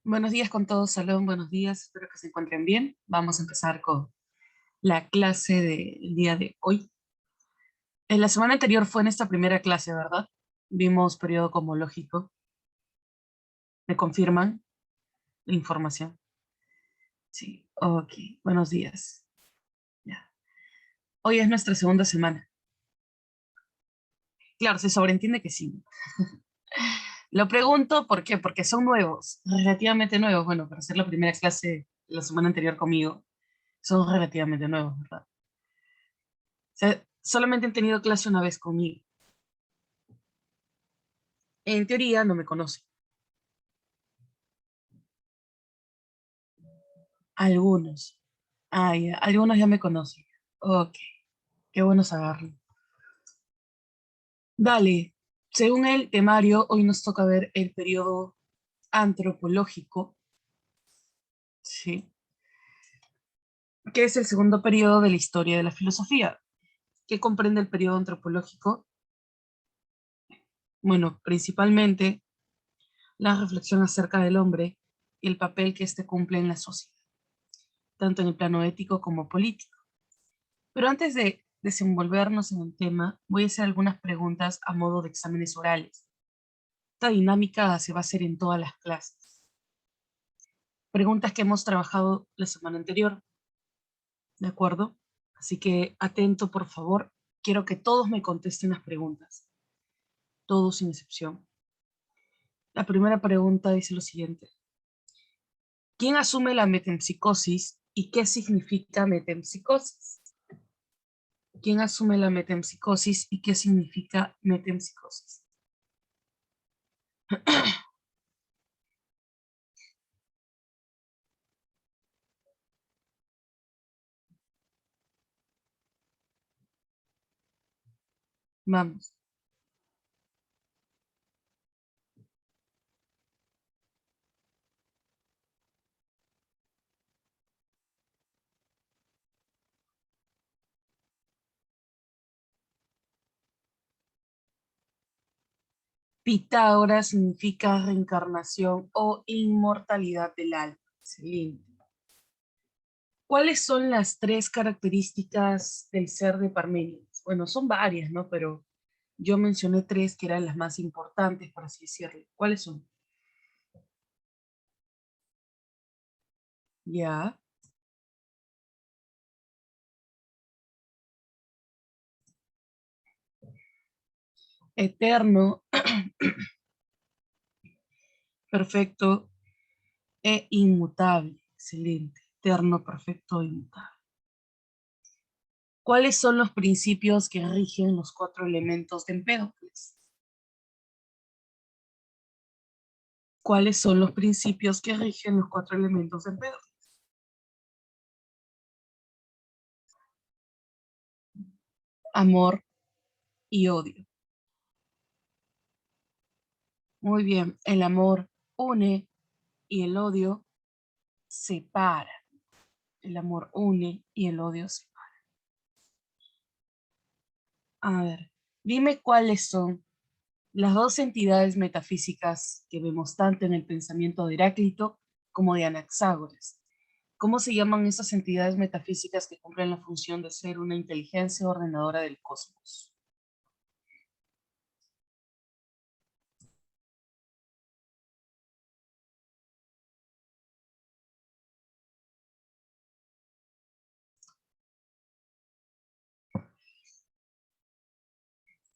Buenos días con todos, salón, buenos días, espero que se encuentren bien. Vamos a empezar con la clase del día de hoy. En la semana anterior fue nuestra primera clase, ¿verdad? Vimos periodo cosmológico. ¿Me confirman la información? Sí, ok, buenos días. Ya. Hoy es nuestra segunda semana. Claro, se sobreentiende que sí. Lo pregunto, ¿por qué? Porque son nuevos, relativamente nuevos. Bueno, para ser la primera clase la semana anterior conmigo, son relativamente nuevos, ¿verdad? O sea, solamente han tenido clase una vez conmigo. En teoría no me conoce. Algunos. Ah, ya, algunos ya me conocen. Ok, qué bueno saberlo. Dale, según el temario, hoy nos toca ver el periodo antropológico, ¿sí? Que es el segundo periodo de la historia de la filosofía. ¿Qué comprende el periodo antropológico? Bueno, principalmente la reflexión acerca del hombre y el papel que éste cumple en la sociedad, tanto en el plano ético como político. Pero antes de desenvolvernos en el tema, voy a hacer algunas preguntas a modo de exámenes orales. Esta dinámica se va a hacer en todas las clases. Preguntas que hemos trabajado la semana anterior, ¿de acuerdo? Así que atento, por favor. Quiero que todos me contesten las preguntas, todos sin excepción. La primera pregunta dice lo siguiente. ¿Quién asume la metempsicosis y qué significa metempsicosis? ¿Quién asume la metempsicosis y qué significa metempsicosis? Vamos. Pitágoras significa reencarnación o inmortalidad del alma. Excelente. ¿Cuáles son las tres características del ser de Parménides? Bueno, son varias, ¿no? Pero yo mencioné tres que eran las más importantes, por así decirlo. ¿Cuáles son? Ya, eterno, perfecto e inmutable. Excelente. Eterno, perfecto e inmutable. ¿Cuáles son los principios que rigen los cuatro elementos de Empédocles? ¿Cuáles son los principios que rigen los cuatro elementos de Empédocles? Amor y odio. Muy bien, el amor une y el odio separa. El amor une y el odio separa. A ver, dime cuáles son las dos entidades metafísicas que vemos tanto en el pensamiento de Heráclito como de Anaxágoras. ¿Cómo se llaman esas entidades metafísicas que cumplen la función de ser una inteligencia ordenadora del cosmos?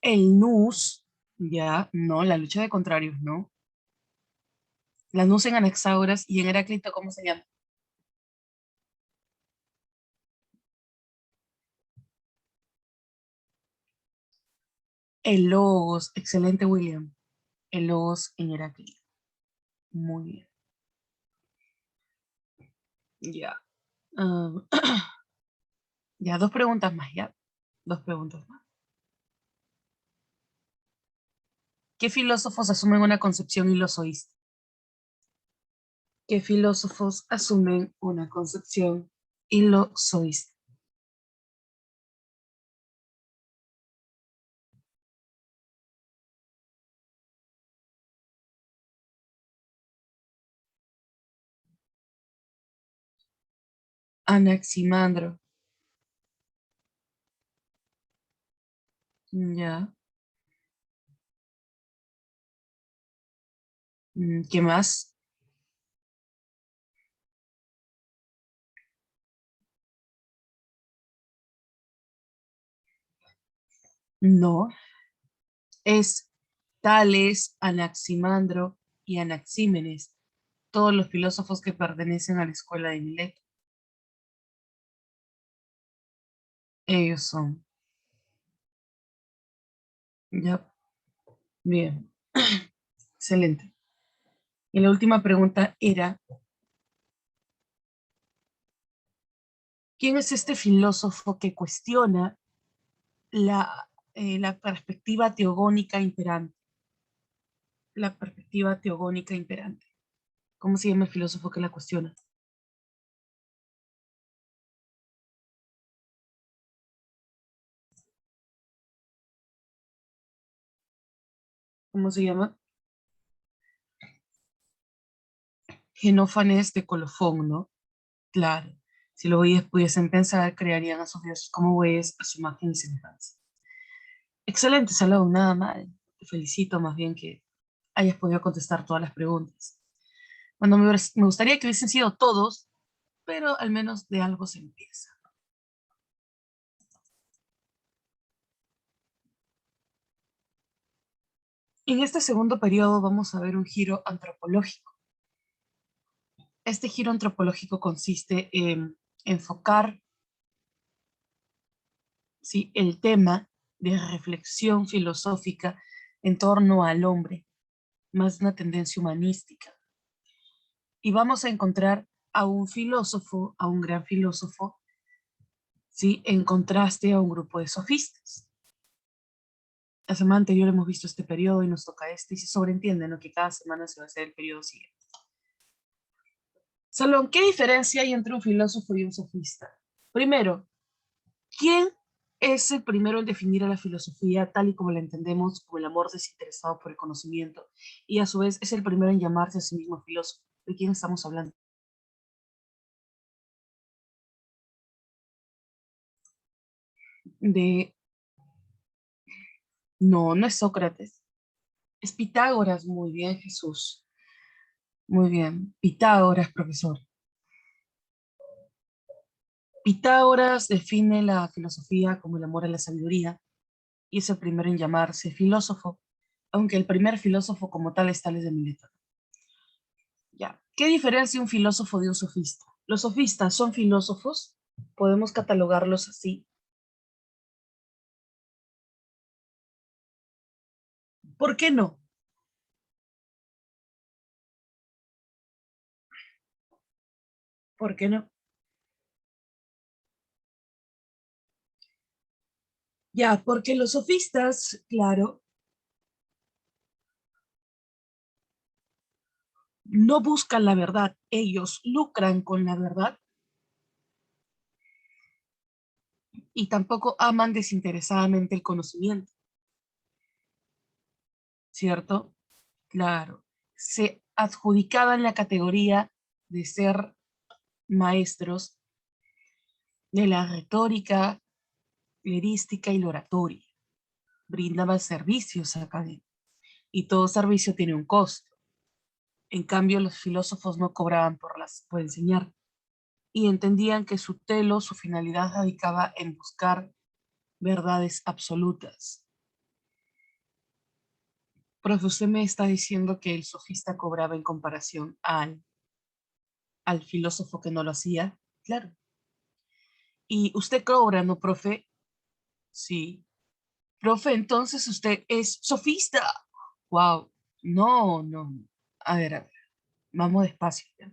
El nous, ya, no, la lucha de contrarios, no. La nous en Anaxágoras y en Heráclito, ¿cómo se llama? El logos, excelente William. El logos en Heráclito. Muy bien. Ya. Ah, ya, dos preguntas más, ya. Dos preguntas más. ¿Qué filósofos asumen una concepción ilozoísta? ¿Qué filósofos asumen una concepción ilozoísta? Anaximandro. Ya. ¿Qué más? No. Es Tales, Anaximandro y Anaxímenes, todos los filósofos que pertenecen a la escuela de Mileto. Ellos son. Ya. Bien. Excelente. Y la última pregunta era, ¿quién es este filósofo que cuestiona la perspectiva teogónica imperante? La perspectiva teogónica imperante. ¿Cómo se llama el filósofo que la cuestiona? ¿Cómo se llama? Genófanes de Colofón, ¿no? Claro. Si los bueyes pudiesen pensar, crearían a sus dioses como bueyes a su imagen y semejanza. Excelente, Salón, nada mal. Te felicito más bien que hayas podido contestar todas las preguntas. Bueno, me gustaría que hubiesen sido todos, pero al menos de algo se empieza. En este segundo periodo vamos a ver un giro antropológico. Este giro antropológico consiste en enfocar, ¿sí?, el tema de reflexión filosófica en torno al hombre, más una tendencia humanística. Y vamos a encontrar a un filósofo, a un gran filósofo, ¿sí?, en contraste a un grupo de sofistas. La semana anterior hemos visto este periodo y nos toca este, y se sobreentiende, ¿no?, que cada semana se va a hacer el periodo siguiente. Salón, ¿qué diferencia hay entre un filósofo y un sofista? Primero, ¿quién es el primero en definir a la filosofía tal y como la entendemos, como el amor desinteresado por el conocimiento? Y a su vez es el primero en llamarse a sí mismo filósofo. ¿De quién estamos hablando? De... No, no es Sócrates. Es Pitágoras. Muy bien, Jesús. Muy bien. Pitágoras, profesor. Pitágoras define la filosofía como el amor a la sabiduría y es el primero en llamarse filósofo, aunque el primer filósofo como tal es Tales de Mileto. Ya. ¿Qué diferencia un filósofo de un sofista? Los sofistas son filósofos, podemos catalogarlos así. ¿Por qué no? ¿Por qué no? Ya, porque los sofistas, claro, no buscan la verdad, ellos lucran con la verdad y tampoco aman desinteresadamente el conocimiento, ¿cierto? Claro, se adjudicaban la categoría de ser maestros de la retórica, lerística y la oratoria. Brindaban servicios académicos y todo servicio tiene un costo. En cambio, los filósofos no cobraban por enseñar y entendían que su telo, su finalidad radicaba en buscar verdades absolutas. Profe, usted me está diciendo que el sofista cobraba en comparación al filósofo que no lo hacía. Claro. Y usted cobra, ¿no, profe? Sí. Profe, entonces usted es sofista. Wow. No, no. A ver. Vamos despacio, ¿ya?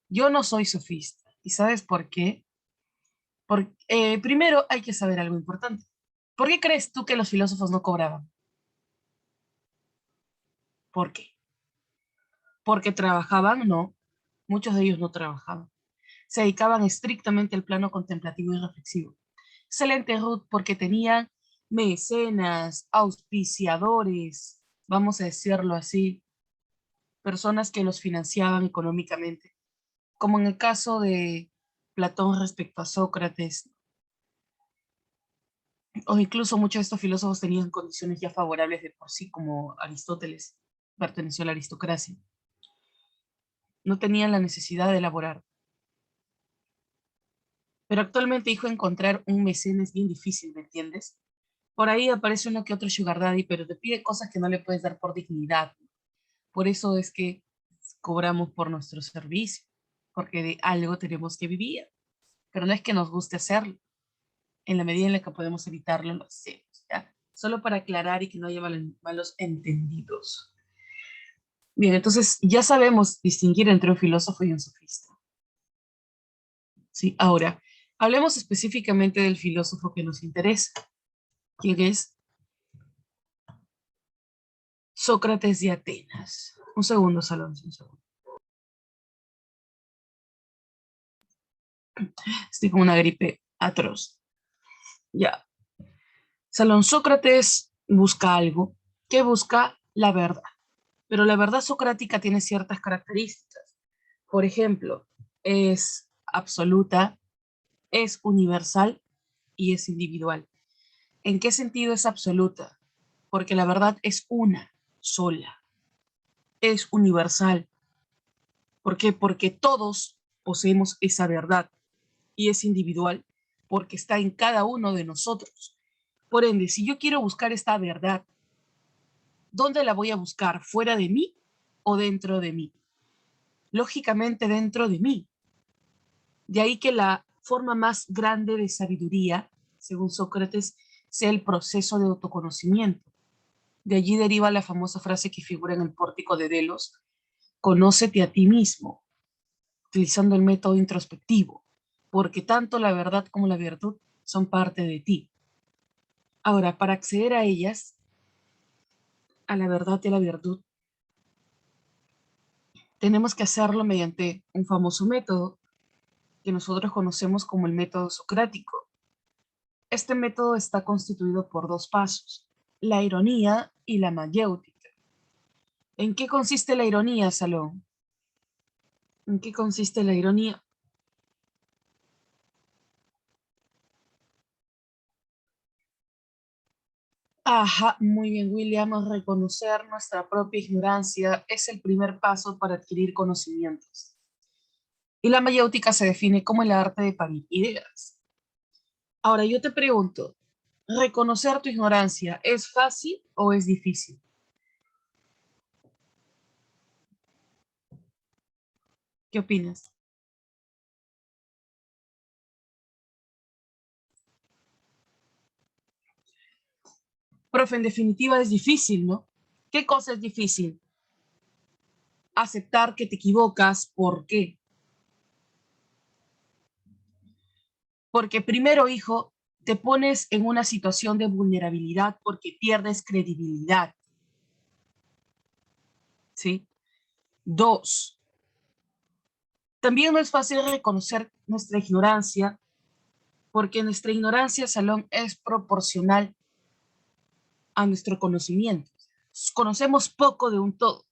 Yo no soy sofista. ¿Y sabes por qué? Porque, primero hay que saber algo importante. ¿Por qué crees tú que los filósofos no cobraban? ¿Por qué? Porque trabajaban, no. Muchos de ellos no trabajaban. Se dedicaban estrictamente al plano contemplativo y reflexivo. Excelente, Ruth, porque tenían mecenas, auspiciadores, vamos a decirlo así, personas que los financiaban económicamente, como en el caso de Platón respecto a Sócrates, o incluso muchos de estos filósofos tenían condiciones ya favorables de por sí, como Aristóteles, perteneció a la aristocracia. No tenían la necesidad de elaborar. Pero actualmente, hijo, encontrar un mecenas es bien difícil, ¿me entiendes? Por ahí aparece uno que otro sugar daddy, pero te pide cosas que no le puedes dar por dignidad. Por eso es que cobramos por nuestro servicio, porque de algo tenemos que vivir. Pero no es que nos guste hacerlo. En la medida en la que podemos evitarlo, lo hacemos, ¿ya? Solo para aclarar y que no haya malos entendidos. Bien, entonces ya sabemos distinguir entre un filósofo y un sofista. ¿Sí? Ahora, hablemos específicamente del filósofo que nos interesa. ¿Quién es? Sócrates de Atenas. Un segundo, Salón, un segundo. Estoy con una gripe atroz. Ya. Salón, Sócrates busca algo. ¿Qué busca? La verdad. Pero la verdad socrática tiene ciertas características. Por ejemplo, es absoluta, es universal y es individual. ¿En qué sentido es absoluta? Porque la verdad es una sola. Es universal. ¿Por qué? Porque todos poseemos esa verdad. Y es individual porque está en cada uno de nosotros. Por ende, si yo quiero buscar esta verdad, ¿dónde la voy a buscar? ¿Fuera de mí o dentro de mí? Lógicamente dentro de mí. De ahí que la forma más grande de sabiduría, según Sócrates, sea el proceso de autoconocimiento. De allí deriva la famosa frase que figura en el pórtico de Delos: conócete a ti mismo, utilizando el método introspectivo, porque tanto la verdad como la virtud son parte de ti. Ahora, para acceder a ellas, a la verdad y a la virtud, tenemos que hacerlo mediante un famoso método que nosotros conocemos como el método socrático. Este método está constituido por dos pasos: la ironía y la mayéutica. ¿En qué consiste la ironía, Salón? ¿En qué consiste la ironía? Ajá, muy bien, William. Reconocer nuestra propia ignorancia es el primer paso para adquirir conocimientos. Y la mayéutica se define como el arte de parir ideas. Ahora yo te pregunto, ¿reconocer tu ignorancia es fácil o es difícil? ¿Qué opinas? Profe, en definitiva es difícil, ¿no? ¿Qué cosa es difícil? Aceptar que te equivocas. ¿Por qué? Porque primero, hijo, te pones en una situación de vulnerabilidad porque pierdes credibilidad, ¿sí? Dos, también no es fácil reconocer nuestra ignorancia porque nuestra ignorancia, Salón, es proporcional a nuestro conocimiento. Conocemos poco de un todo.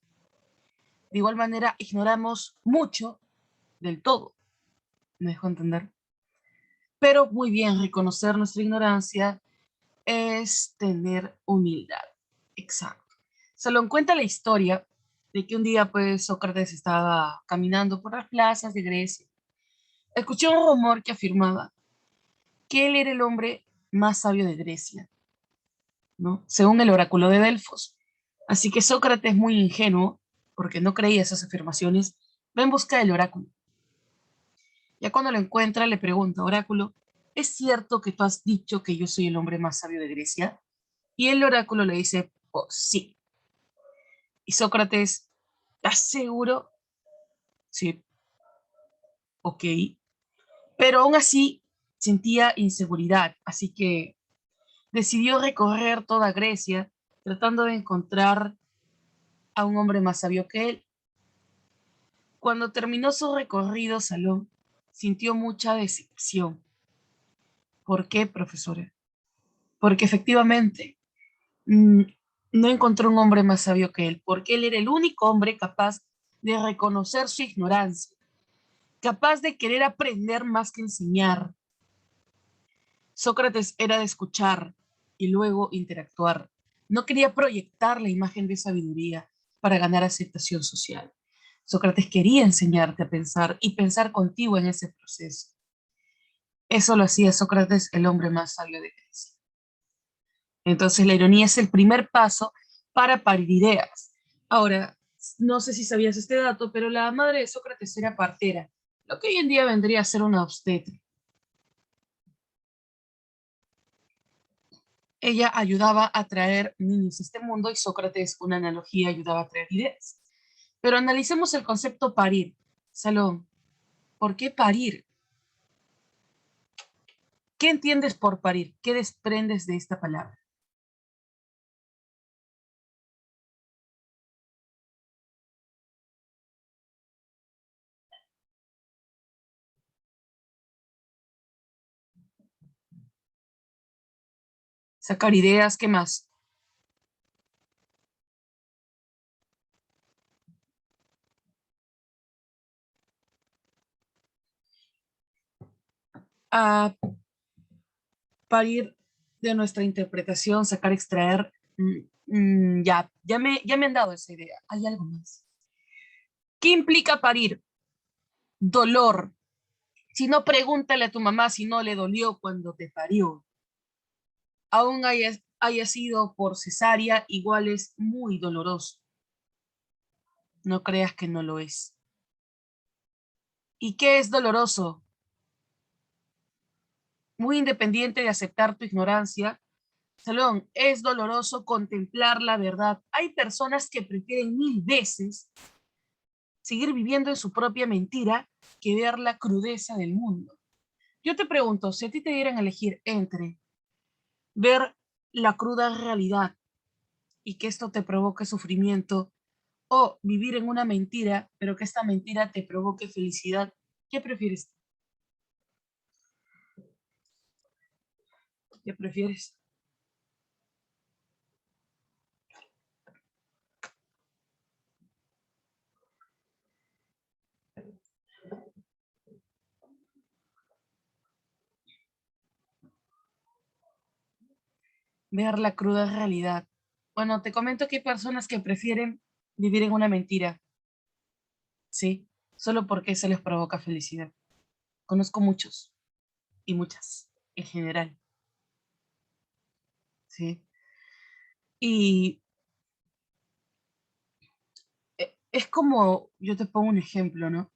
De igual manera, ignoramos mucho del todo. ¿Me dejo entender? Pero muy bien, reconocer nuestra ignorancia es tener humildad. Exacto. Salón, cuenta la historia de que un día, pues, Sócrates estaba caminando por las plazas de Grecia. Escuchó un rumor que afirmaba que él era el hombre más sabio de Grecia, ¿no? Según el oráculo de Delfos. Así que Sócrates, muy ingenuo, porque no creía esas afirmaciones, va en busca del oráculo. Ya cuando lo encuentra, le pregunta: oráculo, ¿es cierto que tú has dicho que yo soy el hombre más sabio de Grecia? Y el oráculo le dice: oh, sí. Y Sócrates: ¿estás seguro? Sí, ok. Pero aún así sentía inseguridad, así que decidió recorrer toda Grecia tratando de encontrar a un hombre más sabio que él. Cuando terminó su recorrido, Salón sintió mucha decepción. ¿Por qué, profesora? Porque efectivamente mm, no encontró un hombre más sabio que él, porque él era el único hombre capaz de reconocer su ignorancia capaz de querer aprender más que enseñar. Sócrates era de escuchar y luego interactuar. No quería proyectar la imagen de sabiduría para ganar aceptación social. Sócrates quería enseñarte a pensar y pensar contigo en ese proceso. Eso lo hacía Sócrates, el hombre más sabio de Grecia. Entonces la ironía es el primer paso para parir ideas. Ahora, no sé si sabías este dato, pero la madre de Sócrates era partera, lo que hoy en día vendría a ser una obstetra. Ella ayudaba a traer niños a este mundo y Sócrates, una analogía, ayudaba a traer ideas. Pero analicemos el concepto parir. Salón, ¿por qué parir? ¿Qué entiendes por parir? ¿Qué desprendes de esta palabra? Sacar ideas, ¿qué más? A parir de nuestra interpretación, sacar, extraer. Ya me han dado esa idea. Hay algo más. ¿Qué implica parir? Dolor. Si no, pregúntale a tu mamá si no le dolió cuando te parió. Aún haya sido por cesárea, igual es muy doloroso. No creas que no lo es. ¿Y qué es doloroso? Muy independiente de aceptar tu ignorancia, Salón, es doloroso contemplar la verdad. Hay personas que prefieren 1000 veces seguir viviendo en su propia mentira que ver la crudeza del mundo. Yo te pregunto, si a ti te dieran a elegir entre ver la cruda realidad y que esto te provoque sufrimiento, o vivir en una mentira, pero que esta mentira te provoque felicidad, ¿qué prefieres? ¿Qué prefieres? Ver la cruda realidad. Bueno, te comento que hay personas que prefieren vivir en una mentira, ¿sí? Solo porque eso les provoca felicidad. Conozco muchos y muchas en general, ¿sí? Y es como, yo te pongo un ejemplo, ¿no?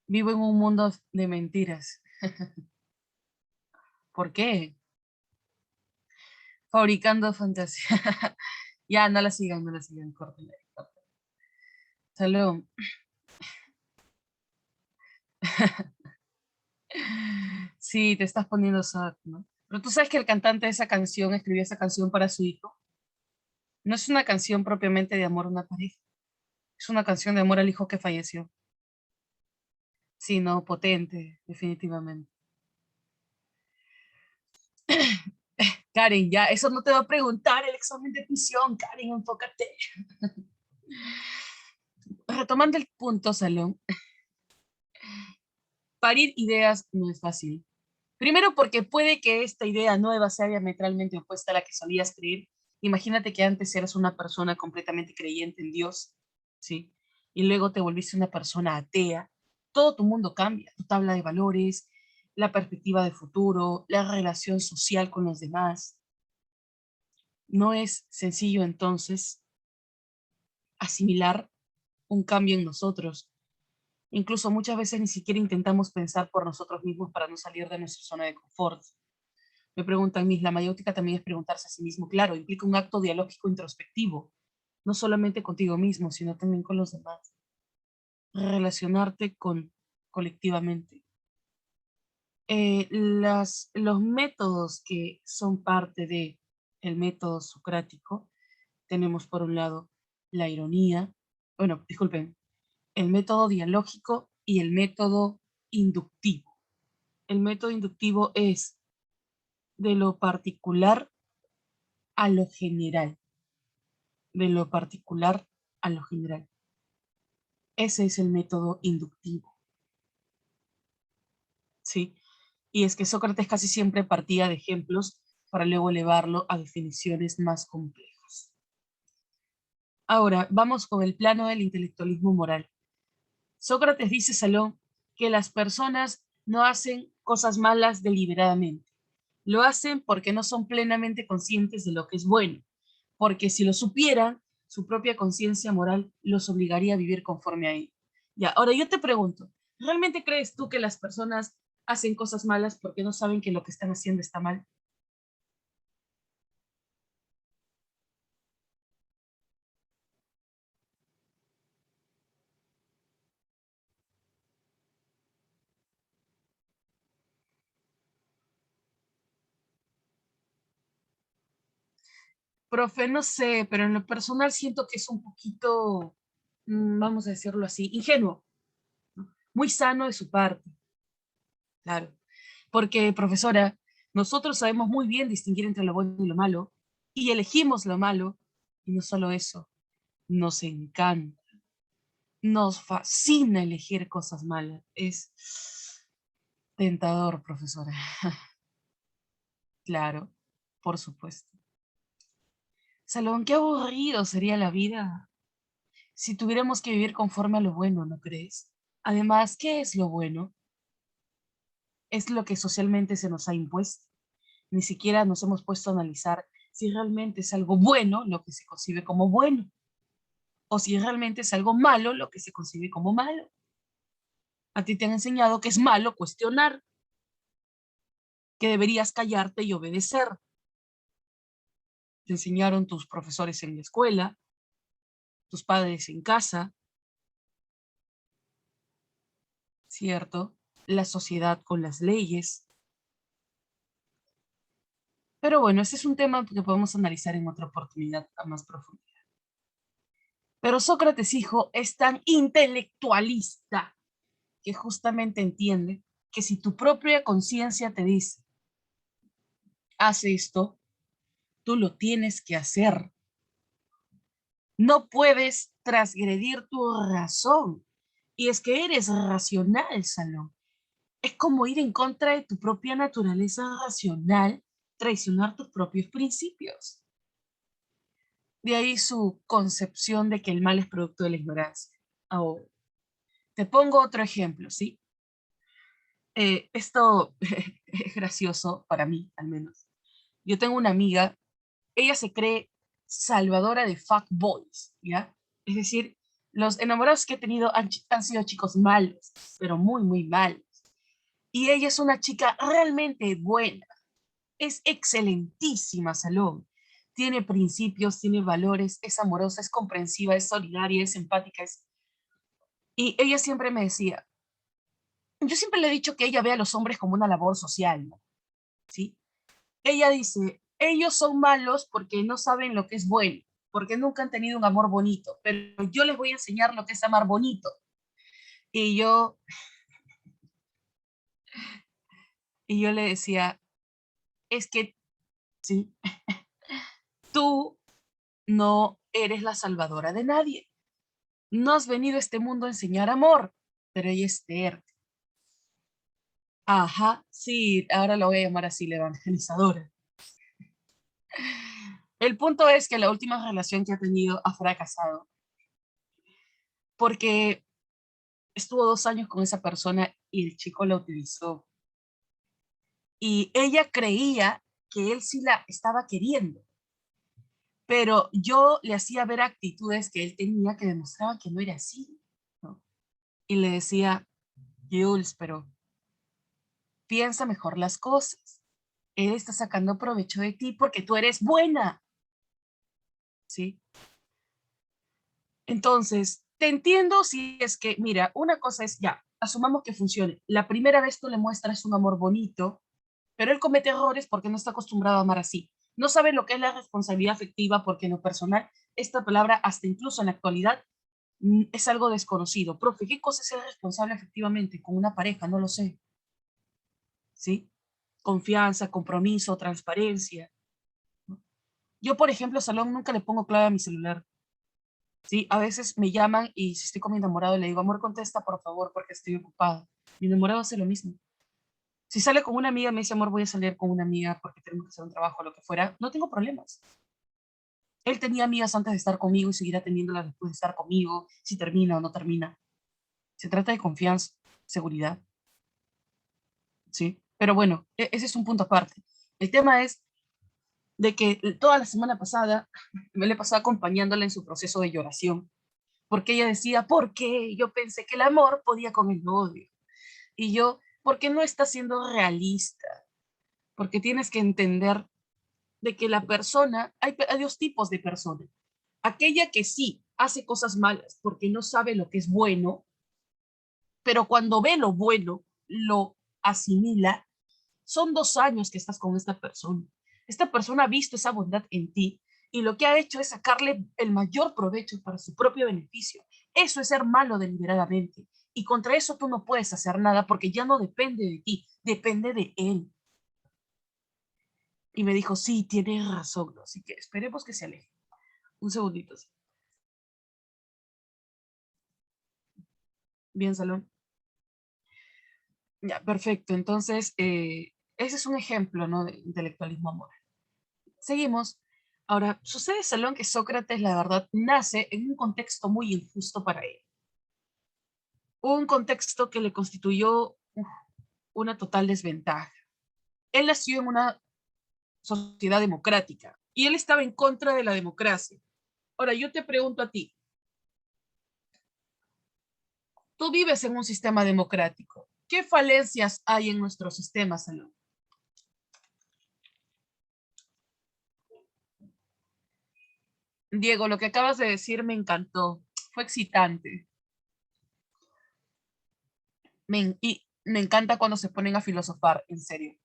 Vivo en un mundo de mentiras. ¿Por qué? Fabricando fantasía. Ya, no la sigan, córtenla. Salud. Sí, te estás poniendo sad, ¿no? Pero tú sabes que el cantante de esa canción escribió esa canción para su hijo. No es una canción propiamente de amor a una pareja, es una canción de amor al hijo que falleció. Sí, no, potente, definitivamente. Karen, ya, eso no te va a preguntar el examen de admisión, Karen, enfócate. Retomando el punto, Salón, parir ideas no es fácil. Primero porque puede que esta idea nueva sea diametralmente opuesta a la que solías creer. Imagínate que antes eras una persona completamente creyente en Dios, ¿sí? Y luego te volviste una persona atea. Todo tu mundo cambia, tu tabla de valores, la perspectiva de futuro, la relación social con los demás. No es sencillo entonces asimilar un cambio en nosotros. Incluso muchas veces ni siquiera intentamos pensar por nosotros mismos para no salir de nuestra zona de confort. Me preguntan, Miss, la mayéutica también es preguntarse a sí mismo. Claro, implica un acto dialógico introspectivo, no solamente contigo mismo, sino también con los demás. Relacionarte con colectivamente. Los métodos que son parte de el método socrático, tenemos por un lado la ironía, bueno, disculpen, el método dialógico y el método inductivo. El método inductivo es de lo particular a lo general, de lo particular a lo general. Ese es el método inductivo, ¿sí? Y es que Sócrates casi siempre partía de ejemplos para luego elevarlo a definiciones más complejas. Ahora, vamos con el plano del intelectualismo moral. Sócrates dice, Salón, que las personas no hacen cosas malas deliberadamente. Lo hacen porque no son plenamente conscientes de lo que es bueno, porque si lo supieran, su propia conciencia moral los obligaría a vivir conforme a ello. Ya, ahora yo te pregunto, ¿realmente crees tú que las personas hacen cosas malas porque no saben que lo que están haciendo está mal? Profe, no sé, pero en lo personal siento que es un poquito, vamos a decirlo así, ingenuo, ¿no? Muy sano de su parte, claro. Porque, profesora, nosotros sabemos muy bien distinguir entre lo bueno y lo malo, y elegimos lo malo, y no solo eso, nos encanta, nos fascina elegir cosas malas. Es tentador, profesora. Claro, por supuesto. Salón, qué aburrido sería la vida si tuviéramos que vivir conforme a lo bueno, ¿no crees? Además, ¿qué es lo bueno? Es lo que socialmente se nos ha impuesto. Ni siquiera nos hemos puesto a analizar si realmente es algo bueno lo que se concibe como bueno, o si realmente es algo malo lo que se concibe como malo. A ti te han enseñado que es malo cuestionar, que deberías callarte y obedecer. Te enseñaron tus profesores en la escuela, tus padres en casa, ¿cierto? La sociedad con las leyes. Pero bueno, ese es un tema que podemos analizar en otra oportunidad a más profundidad. Pero Sócrates, hijo, es tan intelectualista que justamente entiende que si tu propia conciencia te dice, haz esto, tú lo tienes que hacer. No puedes transgredir tu razón. Y es que eres racional, Salón. Es como ir en contra de tu propia naturaleza racional, traicionar tus propios principios. De ahí su concepción de que el mal es producto de la ignorancia. Ahora, te pongo otro ejemplo, ¿sí? Esto es gracioso para mí, al menos. Yo tengo una amiga, ella se cree salvadora de fuckboys, ¿ya? Es decir, los enamorados que he tenido han sido chicos malos, pero muy, muy malos. Y ella es una chica realmente buena, es excelentísima, Salón. Tiene principios, tiene valores, es amorosa, es comprensiva, es solidaria, es empática. Y ella siempre me decía, yo siempre le he dicho que ella ve a los hombres como una labor social, ¿no? ¿Sí? Ella dice, ellos son malos porque no saben lo que es bueno, porque nunca han tenido un amor bonito, pero yo les voy a enseñar lo que es amar bonito. Y yo, y yo le decía, es que, sí, tú no eres la salvadora de nadie. No has venido a este mundo a enseñar amor, pero ella es terca. Ajá, sí, ahora la voy a llamar así, la evangelizadora. El punto es que la última relación que ha tenido ha fracasado porque estuvo 2 años con esa persona y el chico la utilizó. Y ella creía que él sí la estaba queriendo, pero yo le hacía ver actitudes que él tenía que demostraban que no era así, ¿no? Y le decía, Jules, pero piensa mejor las cosas. Él está sacando provecho de ti porque tú eres buena, ¿sí? Entonces, te entiendo si es que, mira, una cosa es, ya, asumamos que funcione. La primera vez tú le muestras un amor bonito, pero él comete errores porque no está acostumbrado a amar así. No sabe lo que es la responsabilidad afectiva porque en lo personal, esta palabra, hasta incluso en la actualidad, es algo desconocido. Profe, ¿qué cosa es ser responsable afectivamente con una pareja? No lo sé, ¿sí? Confianza, compromiso, transparencia, ¿no? Yo, por ejemplo, Salón, nunca le pongo clave a mi celular. ¿sí? A veces me llaman y si estoy con mi enamorado le digo, amor, contesta por favor porque estoy ocupado. Mi enamorado hace lo mismo. Si sale con una amiga, me dice, amor, voy a salir con una amiga porque tenemos que hacer un trabajo o lo que fuera, no tengo problemas. Él tenía amigas antes de estar conmigo y seguirá teniéndolas después de estar conmigo, si termina o no termina. Se trata de confianza, seguridad, ¿sí? Pero bueno, ese es un punto aparte. El tema es de que toda la semana pasada me le pasaba acompañándola en su proceso de lloración, porque ella decía, ¿por qué? Yo pensé que el amor podía con el odio. Y yo, ¿por qué no estás siendo realista? Porque tienes que entender de que la persona, hay dos tipos de personas. Aquella que sí hace cosas malas porque no sabe lo que es bueno, pero cuando ve lo bueno, lo asimila. Son 2 años que estás con esta persona. Esta persona ha visto esa bondad en ti y lo que ha hecho es sacarle el mayor provecho para su propio beneficio. Eso es ser malo deliberadamente. Y contra eso tú no puedes hacer nada porque ya no depende de ti, depende de él. Y me dijo, sí, tienes razón, ¿no? Así que esperemos que se aleje. Un segundito. Bien, Salón. Ya, perfecto. Entonces, ese es un ejemplo, ¿no? De intelectualismo moral. Seguimos. Ahora, sucede, Salón, que Sócrates, la verdad, nace en un contexto muy injusto para él. Un contexto que le constituyó una total desventaja. Él nació en una sociedad democrática y él estaba en contra de la democracia. Ahora, yo te pregunto a ti, tú vives en un sistema democrático. ¿Qué falencias hay en nuestro sistema, Salón? Diego, lo que acabas de decir me encantó. Fue excitante. Y me encanta cuando se ponen a filosofar, en serio.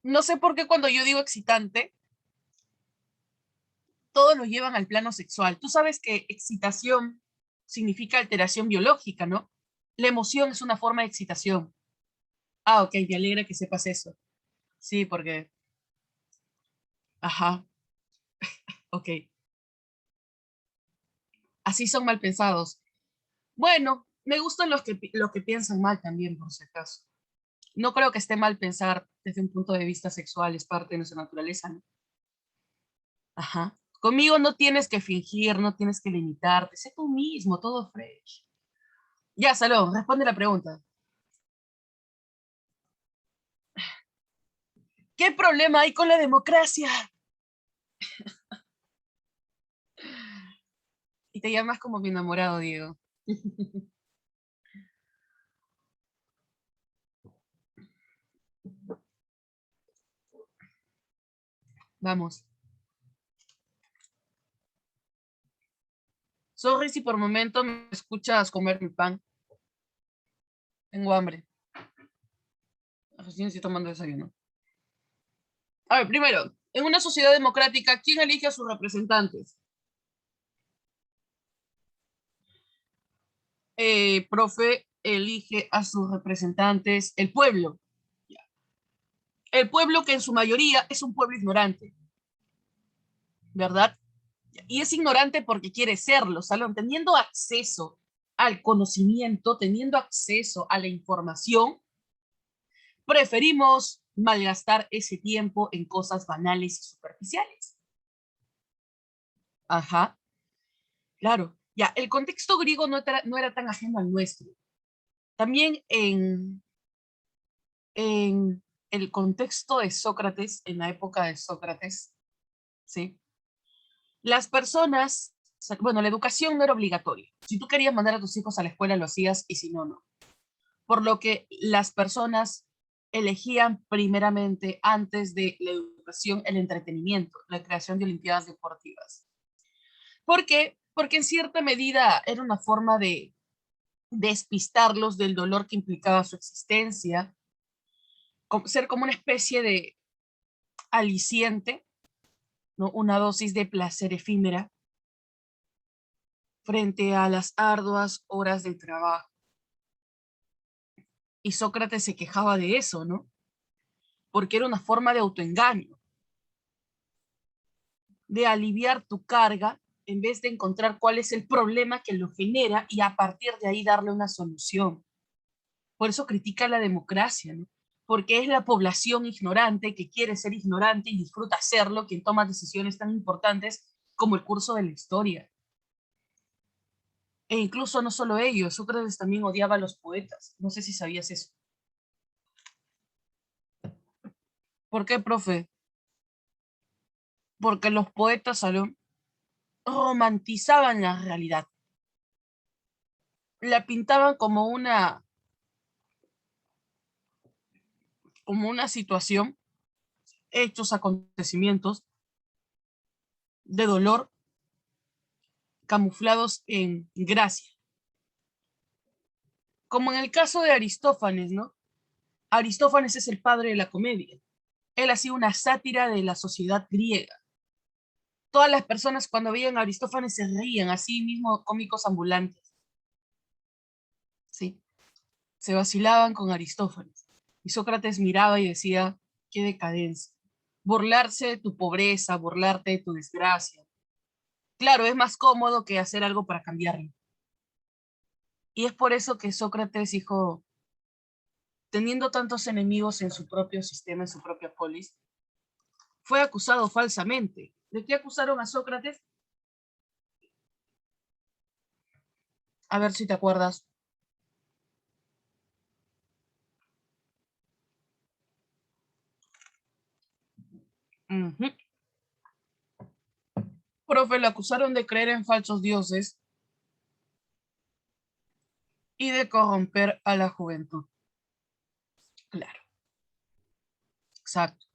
No sé por qué cuando yo digo excitante, todos lo llevan al plano sexual. Tú sabes que excitación significa alteración biológica, ¿no? La emoción es una forma de excitación. Ah, ok, me alegra que sepas eso. Sí, porque, ajá, ok. Así son mal pensados. Bueno, me gustan los que piensan mal también, por si acaso. No creo que esté mal pensar desde un punto de vista sexual, es parte de nuestra naturaleza, ¿no? Ajá. Conmigo no tienes que fingir, no tienes que limitarte, sé tú mismo, todo fresh. Ya, Salón, responde la pregunta. ¿Qué problema hay con la democracia? Y te llamas como mi enamorado, Diego. Vamos. Sorry si por momento me escuchas comer mi pan. Tengo hambre. Recién estoy tomando desayuno. A ver, primero, en una sociedad democrática, ¿quién elige a sus representantes? Profe, elige a sus representantes el pueblo. El pueblo que en su mayoría es un pueblo ignorante, ¿verdad? Y es ignorante porque quiere serlo, Salón, teniendo acceso al conocimiento, teniendo acceso a la información, preferimos malgastar ese tiempo en cosas banales y superficiales. Ajá, claro. Ya, el contexto griego no era tan ajeno al nuestro. También en el contexto de Sócrates, en la época de Sócrates, ¿sí? Las personas, bueno, la educación no era obligatoria. Si tú querías mandar a tus hijos a la escuela, lo hacías y si no, no. Por lo que las personas elegían primeramente, antes de la educación, el entretenimiento, la creación de olimpiadas deportivas. ¿Por qué? Porque en cierta medida era una forma de despistarlos del dolor que implicaba su existencia, ser como una especie de aliciente, ¿no? Una dosis de placer efímera frente a las arduas horas de trabajo. Y Sócrates se quejaba de eso, ¿no? Porque era una forma de autoengaño. de aliviar tu carga en vez de encontrar cuál es el problema que lo genera y a partir de ahí darle una solución. Por eso critica la democracia, ¿no? Porque es la población ignorante que quiere ser ignorante y disfruta serlo quien toma decisiones tan importantes como el curso de la historia. E incluso no solo ellos, Sócrates también odiaba a los poetas. No sé si sabías eso. ¿Por qué, profe? Porque los poetas, Salón, romantizaban la realidad. La pintaban como una situación, hechos, acontecimientos de dolor camuflados en gracia. Como en el caso de Aristófanes, ¿no? Aristófanes es el padre de la comedia. Él hacía una sátira de la sociedad griega. Todas las personas cuando veían a Aristófanes se reían, así mismo cómicos ambulantes. Sí, se vacilaban con Aristófanes. Y Sócrates miraba y decía, qué decadencia. Burlarse de tu pobreza, burlarte de tu desgracia. Claro, es más cómodo que hacer algo para cambiarlo. Y es por eso que Sócrates dijo, teniendo tantos enemigos en su propio sistema, en su propia polis, fue acusado falsamente. ¿De qué acusaron a Sócrates? A ver si te acuerdas. Uh-huh. Profe, lo acusaron de creer en falsos dioses y de corromper a la juventud. Claro, exacto.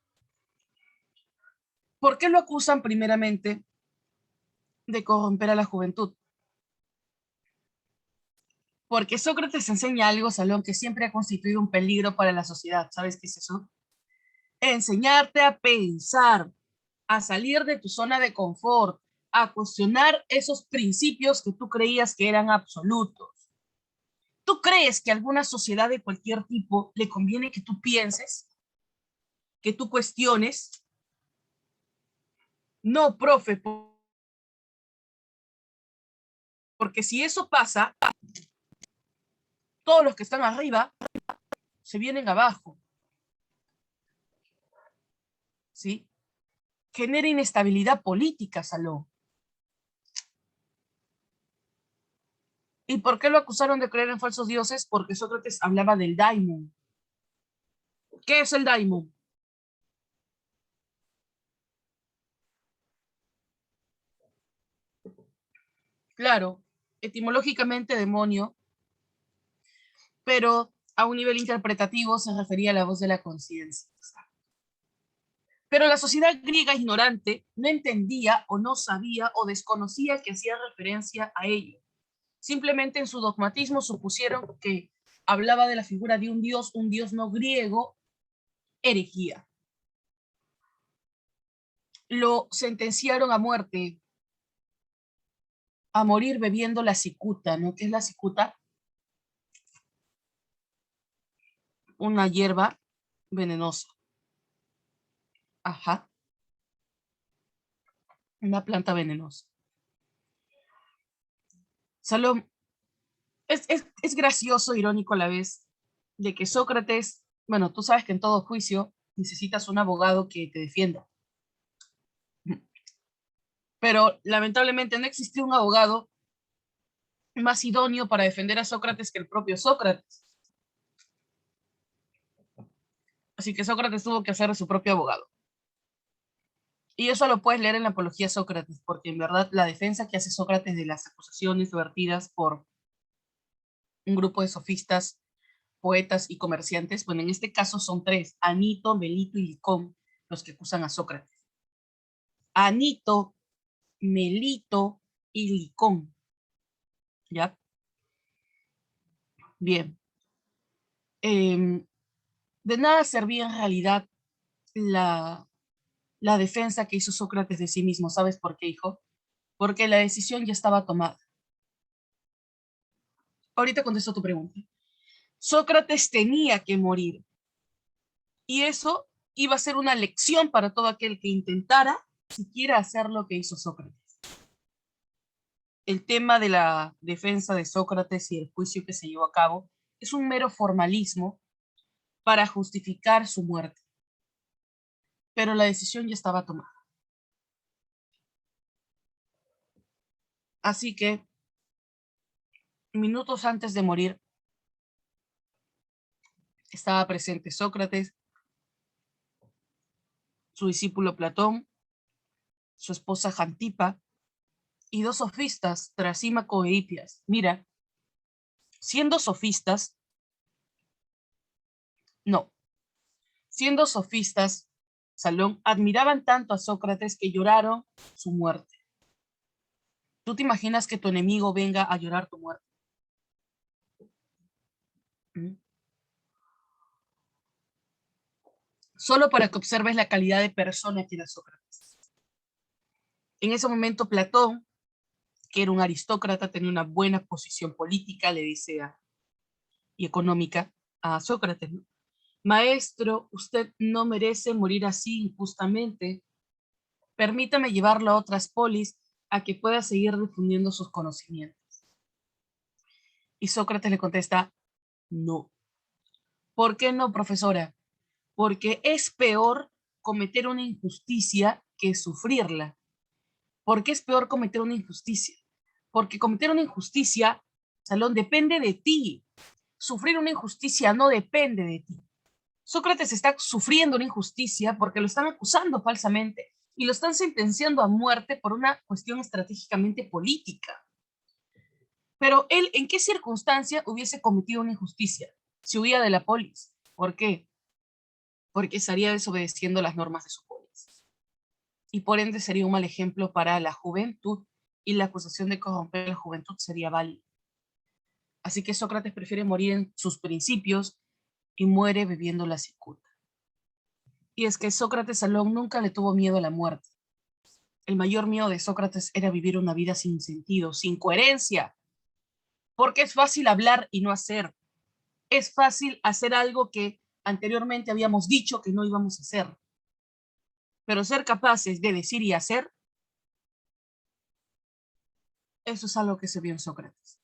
¿Por qué lo acusan primeramente de corromper a la juventud? Porque Sócrates enseña algo, Salón, que siempre ha constituido un peligro para la sociedad. ¿Sabes qué es eso? Enseñarte a pensar, a salir de tu zona de confort, a cuestionar esos principios que tú creías que eran absolutos. ¿Tú crees que a alguna sociedad de cualquier tipo le conviene que tú pienses, que tú cuestiones? No, profe, porque si eso pasa, todos los que están arriba se vienen abajo, ¿sí? Genera inestabilidad política, Salón. ¿Y por qué lo acusaron de creer en falsos dioses? Porque Sócrates hablaba del daimon. ¿Qué es el daimon? Claro, etimológicamente demonio, pero a un nivel interpretativo se refería a la voz de la conciencia. Pero la sociedad griega ignorante no entendía o no sabía o desconocía que hacía referencia a ello. Simplemente en su dogmatismo supusieron que hablaba de la figura de un dios no griego, herejía. Lo sentenciaron a muerte, a morir bebiendo la cicuta, ¿no? ¿Qué es la cicuta? Una hierba venenosa. Ajá, una planta venenosa. Salón, es gracioso, irónico a la vez, de que Sócrates, bueno, tú sabes que en todo juicio necesitas un abogado que te defienda. Pero lamentablemente no existió un abogado más idóneo para defender a Sócrates que el propio Sócrates. Así que Sócrates tuvo que hacer su propio abogado. Y eso lo puedes leer en la Apología a Sócrates, porque en verdad la defensa que hace Sócrates de las acusaciones vertidas por un grupo de sofistas, poetas y comerciantes, bueno, en este caso son tres, Anito, Melito y Licón, los que acusan a Sócrates. Anito, Melito y Licón. ¿Ya? Bien. De nada servía en realidad la, la defensa que hizo Sócrates de sí mismo. ¿Sabes por qué, hijo? Porque la decisión ya estaba tomada. Ahorita contesto tu pregunta. Sócrates tenía que morir y eso iba a ser una lección para todo aquel que intentara siquiera hacer lo que hizo Sócrates. El tema de la defensa de Sócrates y el juicio que se llevó a cabo es un mero formalismo para justificar su muerte. Pero la decisión ya estaba tomada. Así que, minutos antes de morir, estaba presente Sócrates, su discípulo Platón, su esposa Jantipa y dos sofistas, Trasímaco e Hipias. Mira, siendo sofistas, Salón, admiraban tanto a Sócrates que lloraron su muerte. ¿Tú te imaginas que tu enemigo venga a llorar tu muerte? ¿Mm? Solo para que observes la calidad de persona que era Sócrates. En ese momento Platón, que era un aristócrata, tenía una buena posición política, le dice y económica a Sócrates, ¿no? Maestro, usted no merece morir así injustamente. Permítame llevarlo a otras polis a que pueda seguir difundiendo sus conocimientos. Y Sócrates le contesta, no. ¿Por qué no, profesora? Porque es peor cometer una injusticia que sufrirla. ¿Por qué es peor cometer una injusticia? Porque cometer una injusticia, Salón, depende de ti. Sufrir una injusticia no depende de ti. Sócrates está sufriendo una injusticia porque lo están acusando falsamente y lo están sentenciando a muerte por una cuestión estratégicamente política. Pero él, ¿en qué circunstancia hubiese cometido una injusticia? Si huía de la polis. ¿Por qué? Porque estaría desobedeciendo las normas de su polis. Y por ende sería un mal ejemplo para la juventud y la acusación de corromper a la juventud sería válida. Así que Sócrates prefiere morir en sus principios y muere bebiendo la cicuta. Y es que Sócrates Salón nunca le tuvo miedo a la muerte. El mayor miedo de Sócrates era vivir una vida sin sentido, sin coherencia, porque es fácil hablar y no hacer. Es fácil hacer algo que anteriormente habíamos dicho que no íbamos a hacer. Pero ser capaces de decir y hacer, eso es algo que se vio en Sócrates,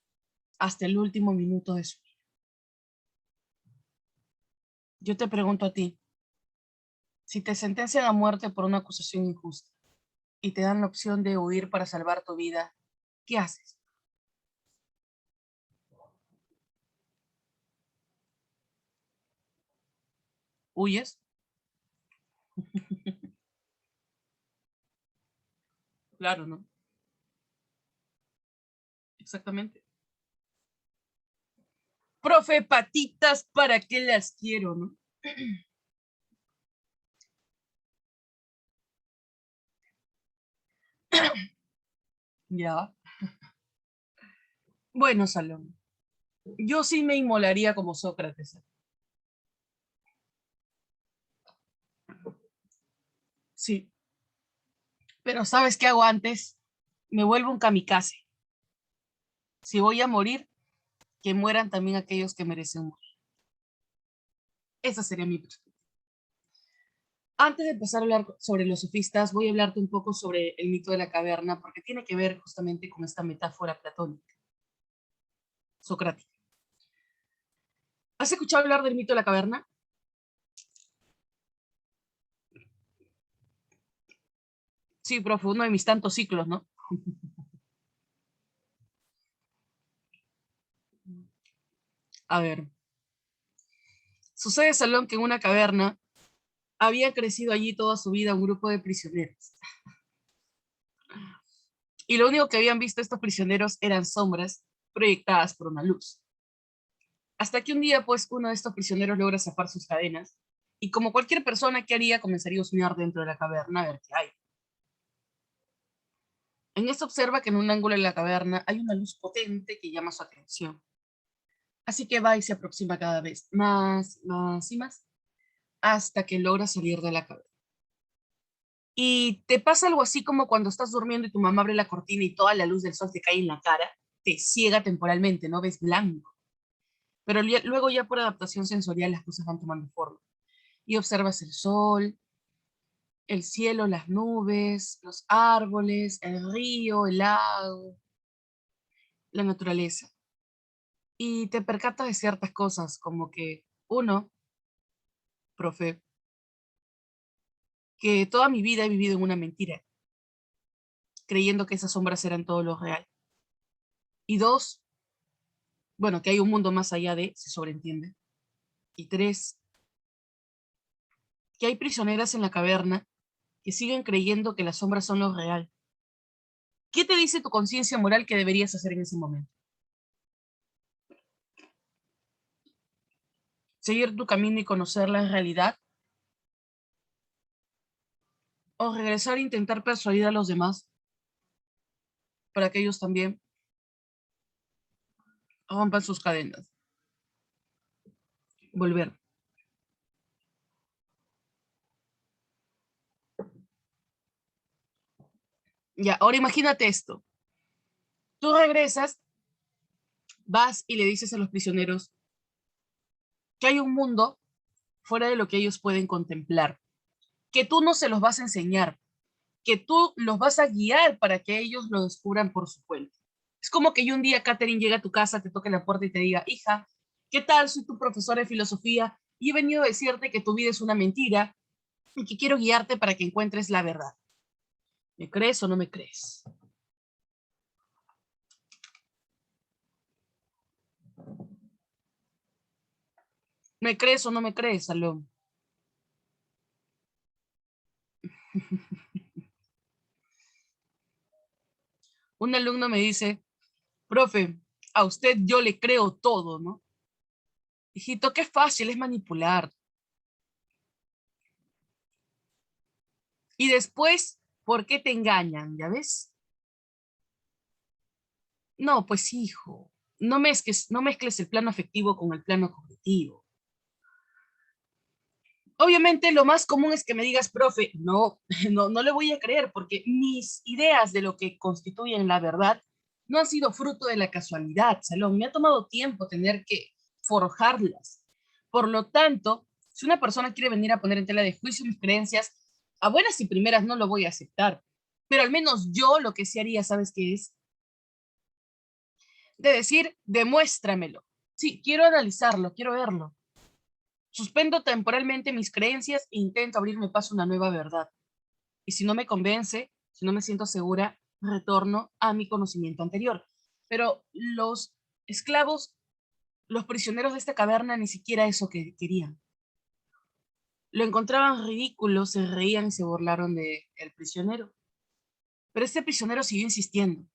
hasta el último minuto de su vida. Yo te pregunto a ti, si te sentencian a muerte por una acusación injusta y te dan la opción de huir para salvar tu vida, ¿qué haces? ¿Huyes? Claro, ¿no? Exactamente. Profe, patitas, ¿para qué las quiero, no? Ya. Bueno, Salón, yo sí me inmolaría como Sócrates. Sí, pero ¿sabes qué hago antes? Me vuelvo un kamikaze. Si voy a morir, que mueran también aquellos que merecen morir. Esa sería mi perspectiva. Antes de empezar a hablar sobre los sofistas, voy a hablarte un poco sobre el mito de la caverna, porque tiene que ver justamente con esta metáfora platónica, socrática. ¿Has escuchado hablar del mito de la caverna? Sí, profe, uno de mis tantos ciclos, ¿no? A ver, sucede, Salón, que en una caverna había crecido allí toda su vida un grupo de prisioneros. Y lo único que habían visto estos prisioneros eran sombras proyectadas por una luz. Hasta que un día, pues, uno de estos prisioneros logra zafar sus cadenas y como cualquier persona que haría, comenzaría a husmear dentro de la caverna a ver qué hay. En esto observa que en un ángulo de la caverna hay una luz potente que llama su atención. Así que va y se aproxima cada vez más, más y más, hasta que logra salir de la caverna. Y te pasa algo así como cuando estás durmiendo y tu mamá abre la cortina y toda la luz del sol te cae en la cara, te ciega temporalmente, no ves blanco. Pero luego ya por adaptación sensorial las cosas van tomando forma. Y observas el sol, el cielo, las nubes, los árboles, el río, el lago, la naturaleza. Y te percatas de ciertas cosas, como que, uno, profe, que toda mi vida he vivido en una mentira, creyendo que esas sombras eran todo lo real. Y dos, bueno, que hay un mundo más allá de, se sobreentiende. Y tres, que hay prisioneras en la caverna que siguen creyendo que las sombras son lo real. ¿Qué te dice tu conciencia moral que deberías hacer en ese momento? ¿Seguir tu camino y conocer la realidad? ¿O regresar e intentar persuadir a los demás para que ellos también rompan sus cadenas? Volver. Ya, ahora imagínate esto. Tú regresas, vas y le dices a los prisioneros que hay un mundo fuera de lo que ellos pueden contemplar, que tú no se los vas a enseñar, que tú los vas a guiar para que ellos lo descubran por su cuenta. Es como que un día Catherine llega a tu casa, te toque la puerta y te diga, hija, ¿qué tal? Soy tu profesora de filosofía y he venido a decirte que tu vida es una mentira y que quiero guiarte para que encuentres la verdad. ¿Me crees o no me crees? ¿Me crees o no me crees, Salón? Un alumno me dice, profe, a usted yo le creo todo, ¿no? Hijito, qué fácil es manipular. Y después, ¿por qué te engañan? ¿Ya ves? No, pues hijo, no mezcles el plano afectivo con el plano cognitivo. Obviamente lo más común es que me digas, profe, no, no le voy a creer porque mis ideas de lo que constituyen la verdad no han sido fruto de la casualidad, Salón. Me ha tomado tiempo tener que forjarlas. Por lo tanto, si una persona quiere venir a poner en tela de juicio mis creencias, a buenas y primeras no lo voy a aceptar. Pero al menos yo lo que sí haría, ¿sabes qué es? De decir, demuéstramelo. Sí, quiero analizarlo, quiero verlo. Suspendo temporalmente mis creencias e intento abrirme paso a una nueva verdad. Y si no me convence, si no me siento segura, retorno a mi conocimiento anterior. Pero los esclavos, los prisioneros de esta caverna, ni siquiera eso que querían. Lo encontraban ridículo, se reían y se burlaron de el prisionero. Pero este prisionero siguió insistiendo,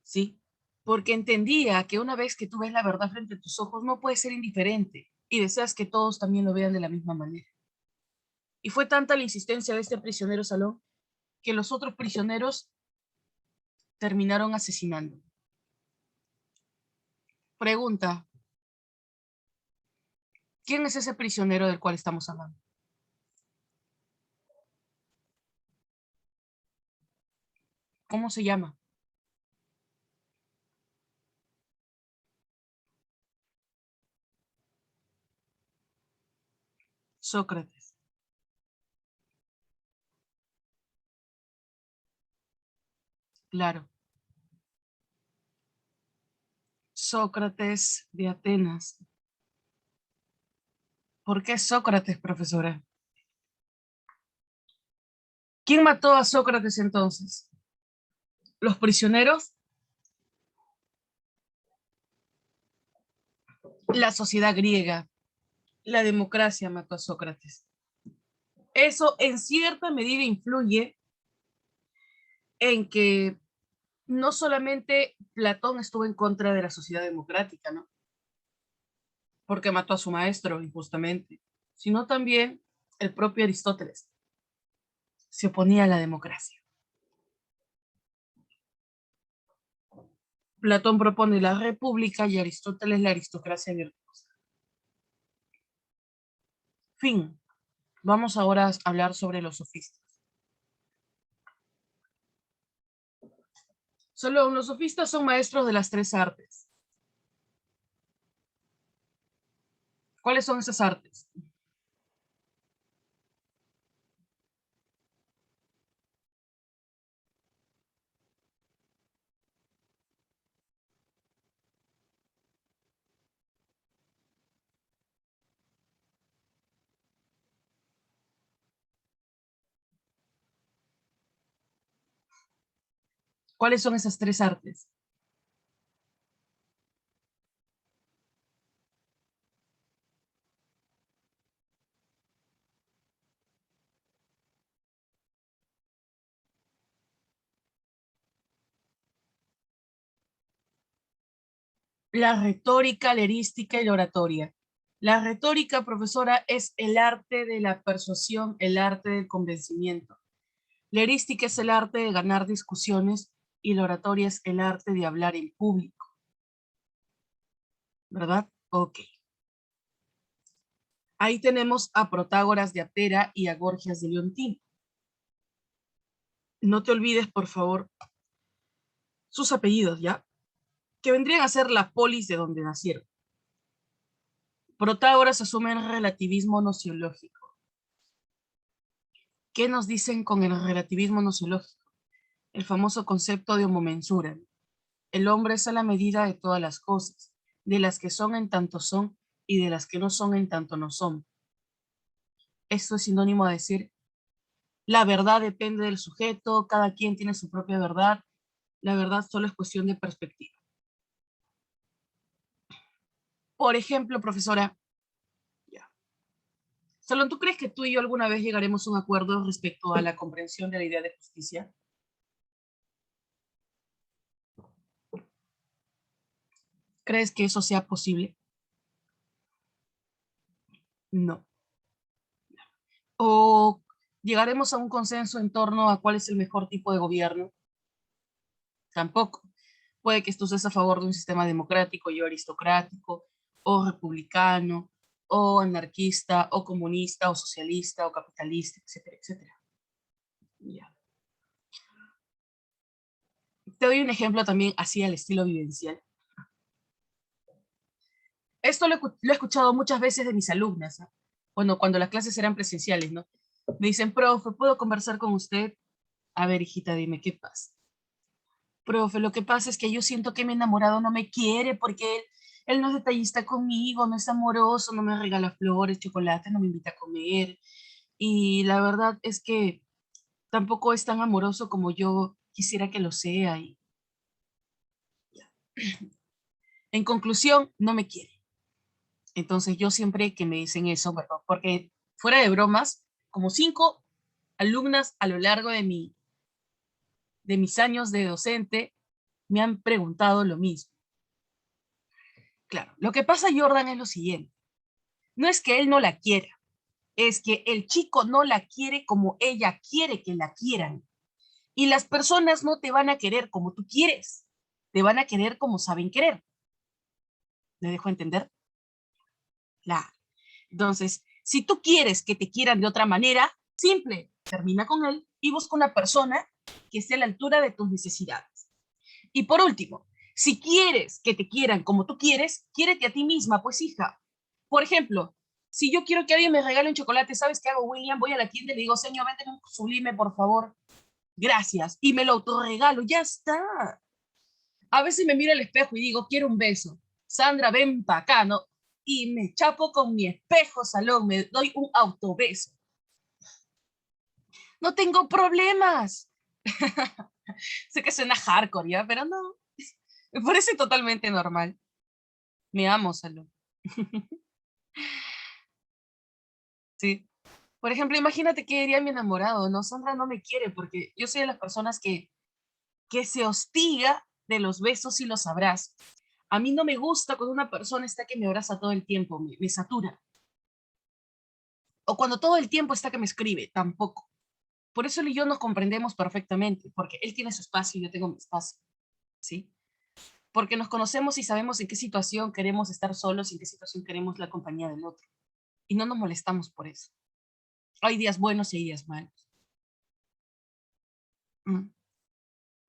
¿sí? Porque entendía que una vez que tú ves la verdad frente a tus ojos, no puedes ser indiferente y deseas que todos también lo vean de la misma manera. Y fue tanta la insistencia de este prisionero Salón que los otros prisioneros terminaron asesinando. Pregunta, ¿quién es ese prisionero del cual estamos hablando? ¿Cómo se llama? Sócrates. Claro. Sócrates de Atenas. ¿Por qué Sócrates, profesora? ¿Quién mató a Sócrates entonces? ¿Los prisioneros? La sociedad griega. La democracia mató a Sócrates. Eso en cierta medida influye en que no solamente Platón estuvo en contra de la sociedad democrática, ¿no? Porque mató a su maestro injustamente, sino también el propio Aristóteles se oponía a la democracia. Platón propone la república y Aristóteles la aristocracia virtuosa. Fin. Vamos ahora a hablar sobre los sofistas. Solo los sofistas son maestros de las tres artes. ¿Cuáles son esas artes? ¿Cuáles son esas tres artes? La retórica, la erística y la oratoria. La retórica, profesora, es el arte de la persuasión, el arte del convencimiento. La erística es el arte de ganar discusiones y la oratoria es el arte de hablar en público, ¿verdad? Ok. Ahí tenemos a Protágoras de Aptera y a Gorgias de Leontino. No te olvides, por favor, sus apellidos, ¿ya? Que vendrían a ser la polis de donde nacieron. Protágoras asume el relativismo nociológico. ¿Qué nos dicen con el relativismo nociológico? El famoso concepto de homomensura. El hombre es a la medida de todas las cosas, de las que son en tanto son y de las que no son en tanto no son. Esto es sinónimo a decir, la verdad depende del sujeto, cada quien tiene su propia verdad, la verdad solo es cuestión de perspectiva. Por ejemplo, profesora, ya. Salón, ¿tú crees que tú y yo alguna vez llegaremos a un acuerdo respecto a la comprensión de la idea de justicia? ¿Crees que eso sea posible? No. ¿O llegaremos a un consenso en torno a cuál es el mejor tipo de gobierno? Tampoco. Puede que tú estés a favor de un sistema democrático y aristocrático, o republicano, o anarquista, o comunista, o socialista, o capitalista, etcétera, etcétera. Ya. Te doy un ejemplo también así al estilo vivencial. Esto lo he escuchado muchas veces de mis alumnas, ¿no? Bueno, cuando las clases eran presenciales, ¿no? Me dicen, profe, ¿puedo conversar con usted? A ver, hijita, dime, ¿qué pasa? Profe, lo que pasa es que yo siento que mi enamorado no me quiere porque él no es detallista conmigo, no es amoroso, no me regala flores, chocolate, no me invita a comer. Y la verdad es que tampoco es tan amoroso como yo quisiera que lo sea. Y en conclusión, no me quiere. Entonces yo siempre que me dicen eso, bueno, porque fuera de bromas, como 5 alumnas a lo largo de mis años de docente me han preguntado lo mismo. Claro, lo que pasa, Jordan, es lo siguiente. No es que él no la quiera, es que el chico no la quiere como ella quiere que la quieran. Y las personas no te van a querer como tú quieres, te van a querer como saben querer. ¿Me dejo entender? Claro. Entonces, si tú quieres que te quieran de otra manera, simple, termina con él y busca una persona que esté a la altura de tus necesidades. Y por último, si quieres que te quieran como tú quieres, quiérete a ti misma, pues hija. Por ejemplo, si yo quiero que alguien me regale un chocolate, ¿sabes qué hago, William? Voy a la tienda y le digo, señor, véndeme un sublime, por favor. Gracias. Y me lo autorregalo, ya está. A veces me miro al espejo y digo, quiero un beso. Sandra, ven para acá, ¿no? Y me chapo con mi espejo, salón, me doy un autobeso. No tengo problemas. Sé que suena hardcore, ¿ya? Pero no, me parece totalmente normal. Me amo, salón. Sí. Por ejemplo, imagínate qué diría mi enamorado, ¿no? Sandra no me quiere porque yo soy de las personas que se hostiga de los besos y los abrazos. A mí no me gusta cuando una persona está que me abraza todo el tiempo, me satura. O cuando todo el tiempo está que me escribe, tampoco. Por eso él y yo nos comprendemos perfectamente, porque él tiene su espacio y yo tengo mi espacio, ¿sí? Porque nos conocemos y sabemos en qué situación queremos estar solos y en qué situación queremos la compañía del otro. Y no nos molestamos por eso. Hay días buenos y hay días malos. Mm.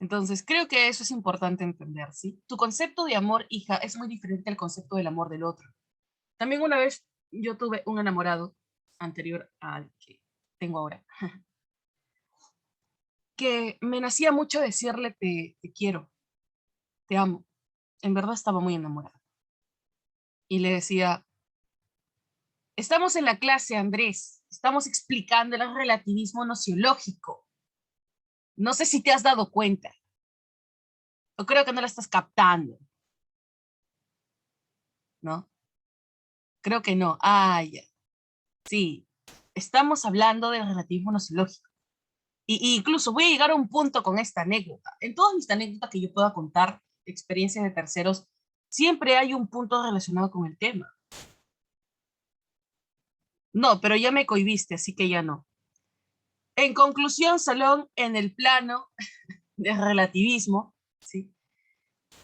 Entonces, creo que eso es importante entender, ¿sí? Tu concepto de amor, hija, es muy diferente al concepto del amor del otro. También una vez yo tuve un enamorado anterior al que tengo ahora, que me nacía mucho decirle te quiero, te amo. En verdad estaba muy enamorada. Y le decía, estamos en la clase, Andrés, estamos explicando el relativismo nociológico. No sé si te has dado cuenta. O creo que no la estás captando, ¿no? Creo que no. Ah, ya. Sí. Estamos hablando del relativismo gnoseológico. Y incluso voy a llegar a un punto con esta anécdota. En todas mis anécdotas que yo pueda contar, experiencias de terceros, siempre hay un punto relacionado con el tema. No, pero ya me cohibiste, así que ya no. En conclusión, Salón, en el plano del relativismo, ¿sí?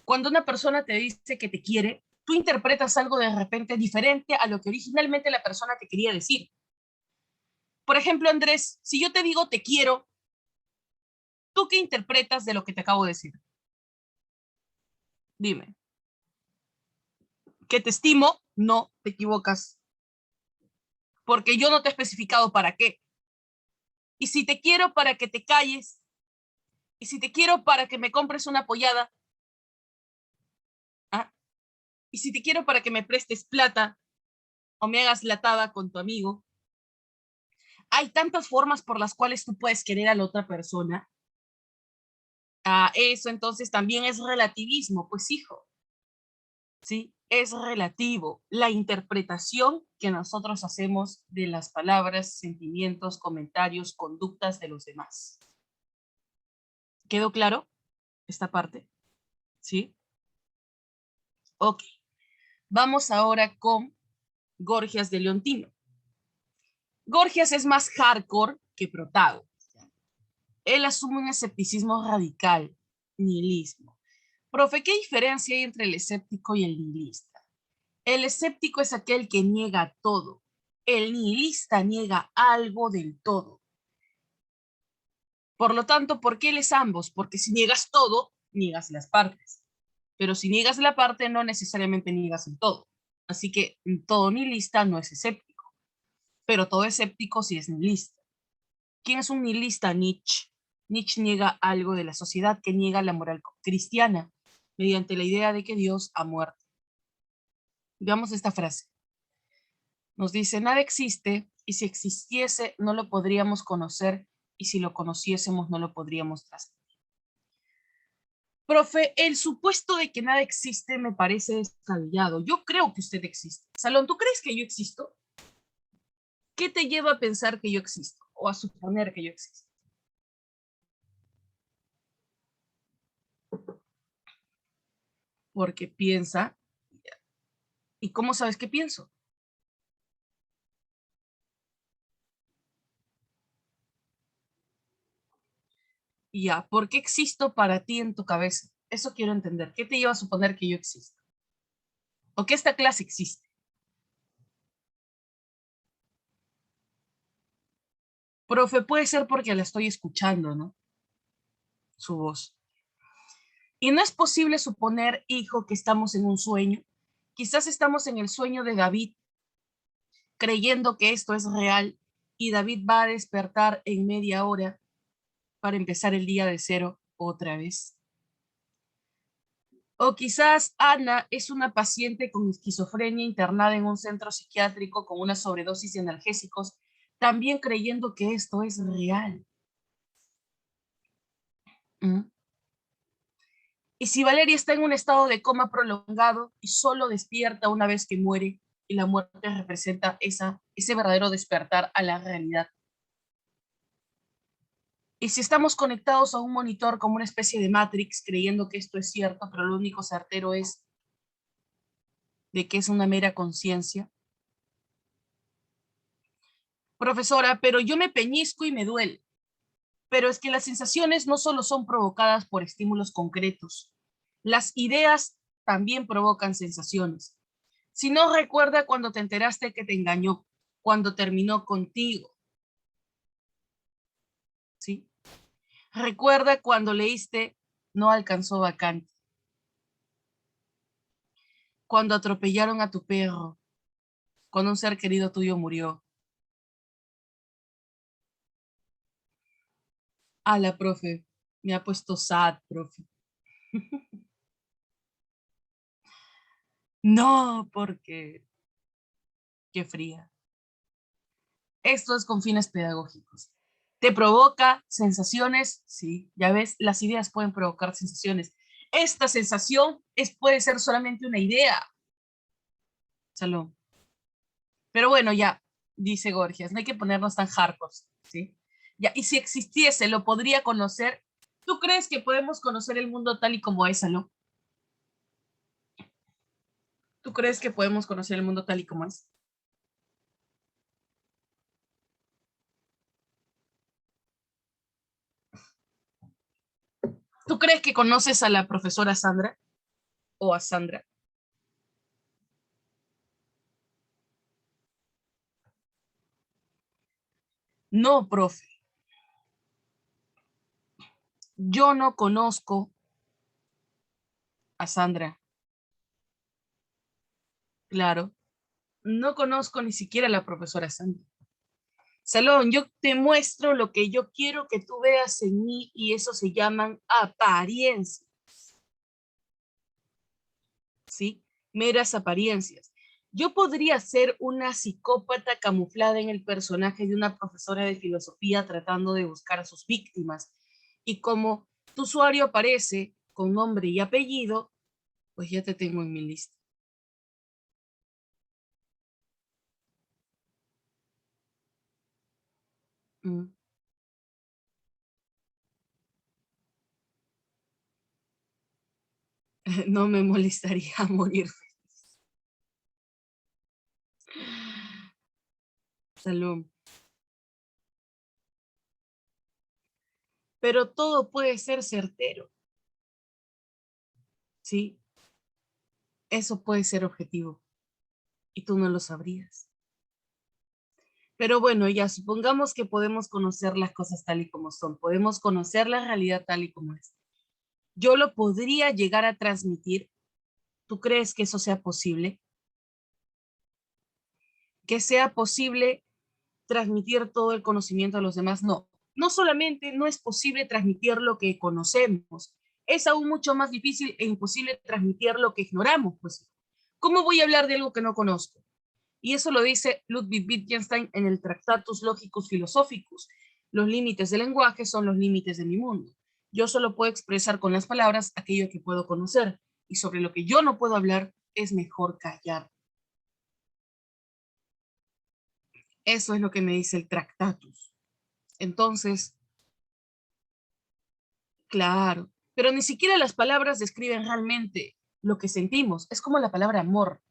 Cuando una persona te dice que te quiere, tú interpretas algo de repente diferente a lo que originalmente la persona te quería decir. Por ejemplo, Andrés, si yo te digo te quiero, ¿tú qué interpretas de lo que te acabo de decir? Dime. ¿Que te estimo? No, te equivocas. Porque yo no te he especificado para qué. Y si te quiero para que te calles, y si te quiero para que me compres una pollada, ¿ah? Y si te quiero para que me prestes plata o me hagas latada con tu amigo, hay tantas formas por las cuales tú puedes querer a la otra persona. Eso entonces también es relativismo, pues hijo, ¿sí? Es relativo la interpretación que nosotros hacemos de las palabras, sentimientos, comentarios, conductas de los demás. ¿Quedó claro esta parte? ¿Sí? Ok. Vamos ahora con Gorgias de Leontino. Gorgias es más hardcore que Protago. Él asume un escepticismo radical, nihilismo. Profe, ¿qué diferencia hay entre el escéptico y el nihilista? El escéptico es aquel que niega todo. El nihilista niega algo del todo. Por lo tanto, ¿por qué él es ambos? Porque si niegas todo, niegas las partes. Pero si niegas la parte, no necesariamente niegas el todo. Así que todo nihilista no es escéptico, pero todo escéptico sí es nihilista. ¿Quién es un nihilista? Nietzsche. Nietzsche niega algo de la sociedad que niega la moral cristiana mediante la idea de que Dios ha muerto. Veamos esta frase. Nos dice, nada existe y si existiese no lo podríamos conocer y si lo conociésemos no lo podríamos trascender. Profe, el supuesto de que nada existe me parece descabellado. Yo creo que usted existe. Salón, ¿tú crees que yo existo? ¿Qué te lleva a pensar que yo existo o a suponer que yo existo? Porque piensa, ¿y cómo sabes qué pienso? Y ya, ¿por qué existo para ti en tu cabeza? Eso quiero entender. ¿Qué te lleva a suponer que yo existo? ¿O que esta clase existe? Profe, puede ser porque la estoy escuchando, ¿no? Su voz. Y no es posible suponer, hijo, que estamos en un sueño. Quizás estamos en el sueño de David, creyendo que esto es real, y David va a despertar en media hora para empezar el día de cero otra vez. O quizás Ana es una paciente con esquizofrenia internada en un centro psiquiátrico con una sobredosis de analgésicos, también creyendo que esto es real. ¿Mm? Y si Valeria está en un estado de coma prolongado y solo despierta una vez que muere, y la muerte representa ese verdadero despertar a la realidad. Y si estamos conectados a un monitor como una especie de Matrix, creyendo que esto es cierto, pero lo único certero es de que es una mera conciencia. Profesora, pero yo me peñisco y me duele. Pero es que las sensaciones no solo son provocadas por estímulos concretos. Las ideas también provocan sensaciones. Si no, recuerda cuando te enteraste que te engañó, cuando terminó contigo, ¿sí? Recuerda cuando leíste no alcanzó vacante, cuando atropellaron a tu perro, cuando un ser querido tuyo murió. A la profe, me ha puesto sad, profe. No, porque qué fría. Esto es con fines pedagógicos. ¿Te provoca sensaciones? Sí, ya ves, las ideas pueden provocar sensaciones. Esta sensación puede ser solamente una idea. Salón. Pero bueno, ya, dice Gorgias, no hay que ponernos tan hardcore, ¿sí? Ya, y si existiese, ¿lo podría conocer? ¿Tú crees que podemos conocer el mundo tal y como es, Salón? ¿Tú crees que podemos conocer el mundo tal y como es? ¿Tú crees que conoces a la profesora Sandra o a Sandra? No, profe. Yo no conozco a Sandra. Claro. No conozco ni siquiera a la profesora Sandra. Salón, yo te muestro lo que yo quiero que tú veas en mí y eso se llaman apariencias, ¿sí? Meras apariencias. Yo podría ser una psicópata camuflada en el personaje de una profesora de filosofía tratando de buscar a sus víctimas. Y como tu usuario aparece con nombre y apellido, pues ya te tengo en mi lista. Mm. No me molestaría morir. Salud. Pero todo puede ser certero, ¿sí? Eso puede ser objetivo y tú no lo sabrías. Pero bueno, ya supongamos que podemos conocer las cosas tal y como son, podemos conocer la realidad tal y como es. Yo lo podría llegar a transmitir. ¿Tú crees que eso sea posible? Que sea posible transmitir todo el conocimiento a los demás. No, no solamente no es posible transmitir lo que conocemos, es aún mucho más difícil e imposible transmitir lo que ignoramos. Pues, ¿cómo voy a hablar de algo que no conozco? Y eso lo dice Ludwig Wittgenstein en el Tractatus Logicus Philosophicus. Los límites del lenguaje son los límites de mi mundo. Yo solo puedo expresar con las palabras aquello que puedo conocer, y sobre lo que yo no puedo hablar es mejor callar. Eso es lo que me dice el Tractatus. Entonces, claro, pero ni siquiera las palabras describen realmente lo que sentimos. Es como la palabra amor.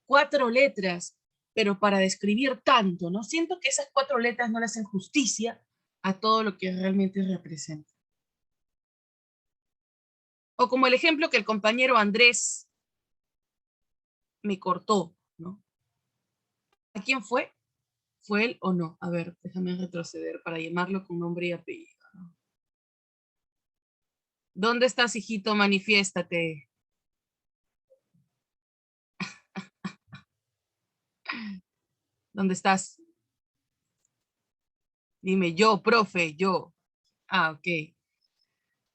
4 letras, pero para describir tanto, ¿no? Siento que esas 4 letras no le hacen justicia a todo lo que realmente representa. O como el ejemplo que el compañero Andrés me cortó, ¿no? ¿A quién fue? ¿Fue él o no? A ver, déjame retroceder para llamarlo con nombre y apellido, ¿no? ¿Dónde estás, hijito? Manifiéstate. ¿Dónde estás? Dime, yo, profe, yo. Ah, ok.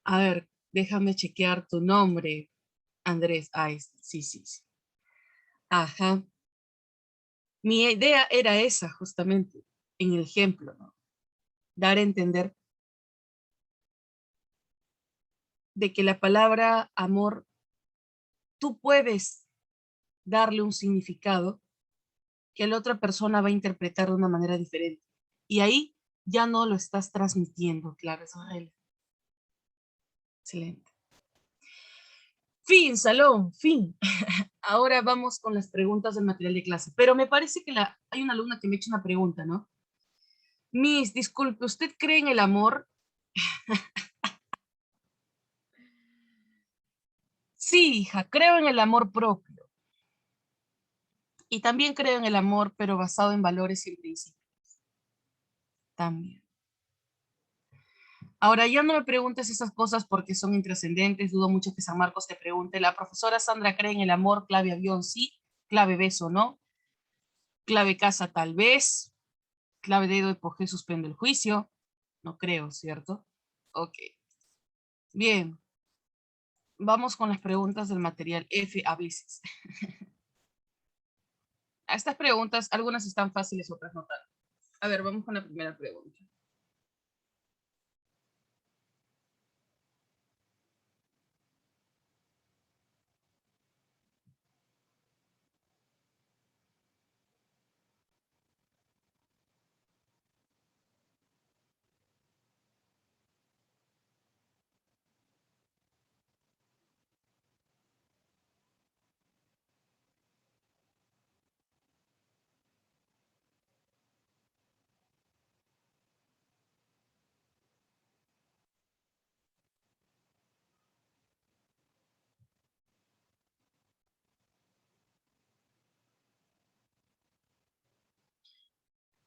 A ver, déjame chequear tu nombre, Andrés. Ah, sí, sí, sí. Ajá. Mi idea era esa, justamente, en el ejemplo, ¿no? Dar a entender de que la palabra amor, tú puedes darle un significado que la otra persona va a interpretar de una manera diferente. Y ahí ya no lo estás transmitiendo, claro, Israel. Excelente. Fin, salón, fin. Ahora vamos con las preguntas del material de clase. Pero me parece que hay una alumna que me ha hecho una pregunta, ¿no? Miss, disculpe, ¿usted cree en el amor? Sí, hija, creo en el amor propio. Y también creo en el amor, pero basado en valores y principios. También. Ahora, ya no me preguntes esas cosas porque son intrascendentes. Dudo mucho que San Marcos te pregunte. La profesora Sandra cree en el amor, clave avión, sí. Clave beso, no. Clave casa, tal vez. Clave dedo, hipogé, suspende el juicio. No creo, ¿cierto? Ok. Bien. Vamos con las preguntas del material F a veces. A estas preguntas, algunas están fáciles, otras no tanto. A ver, vamos con la primera pregunta.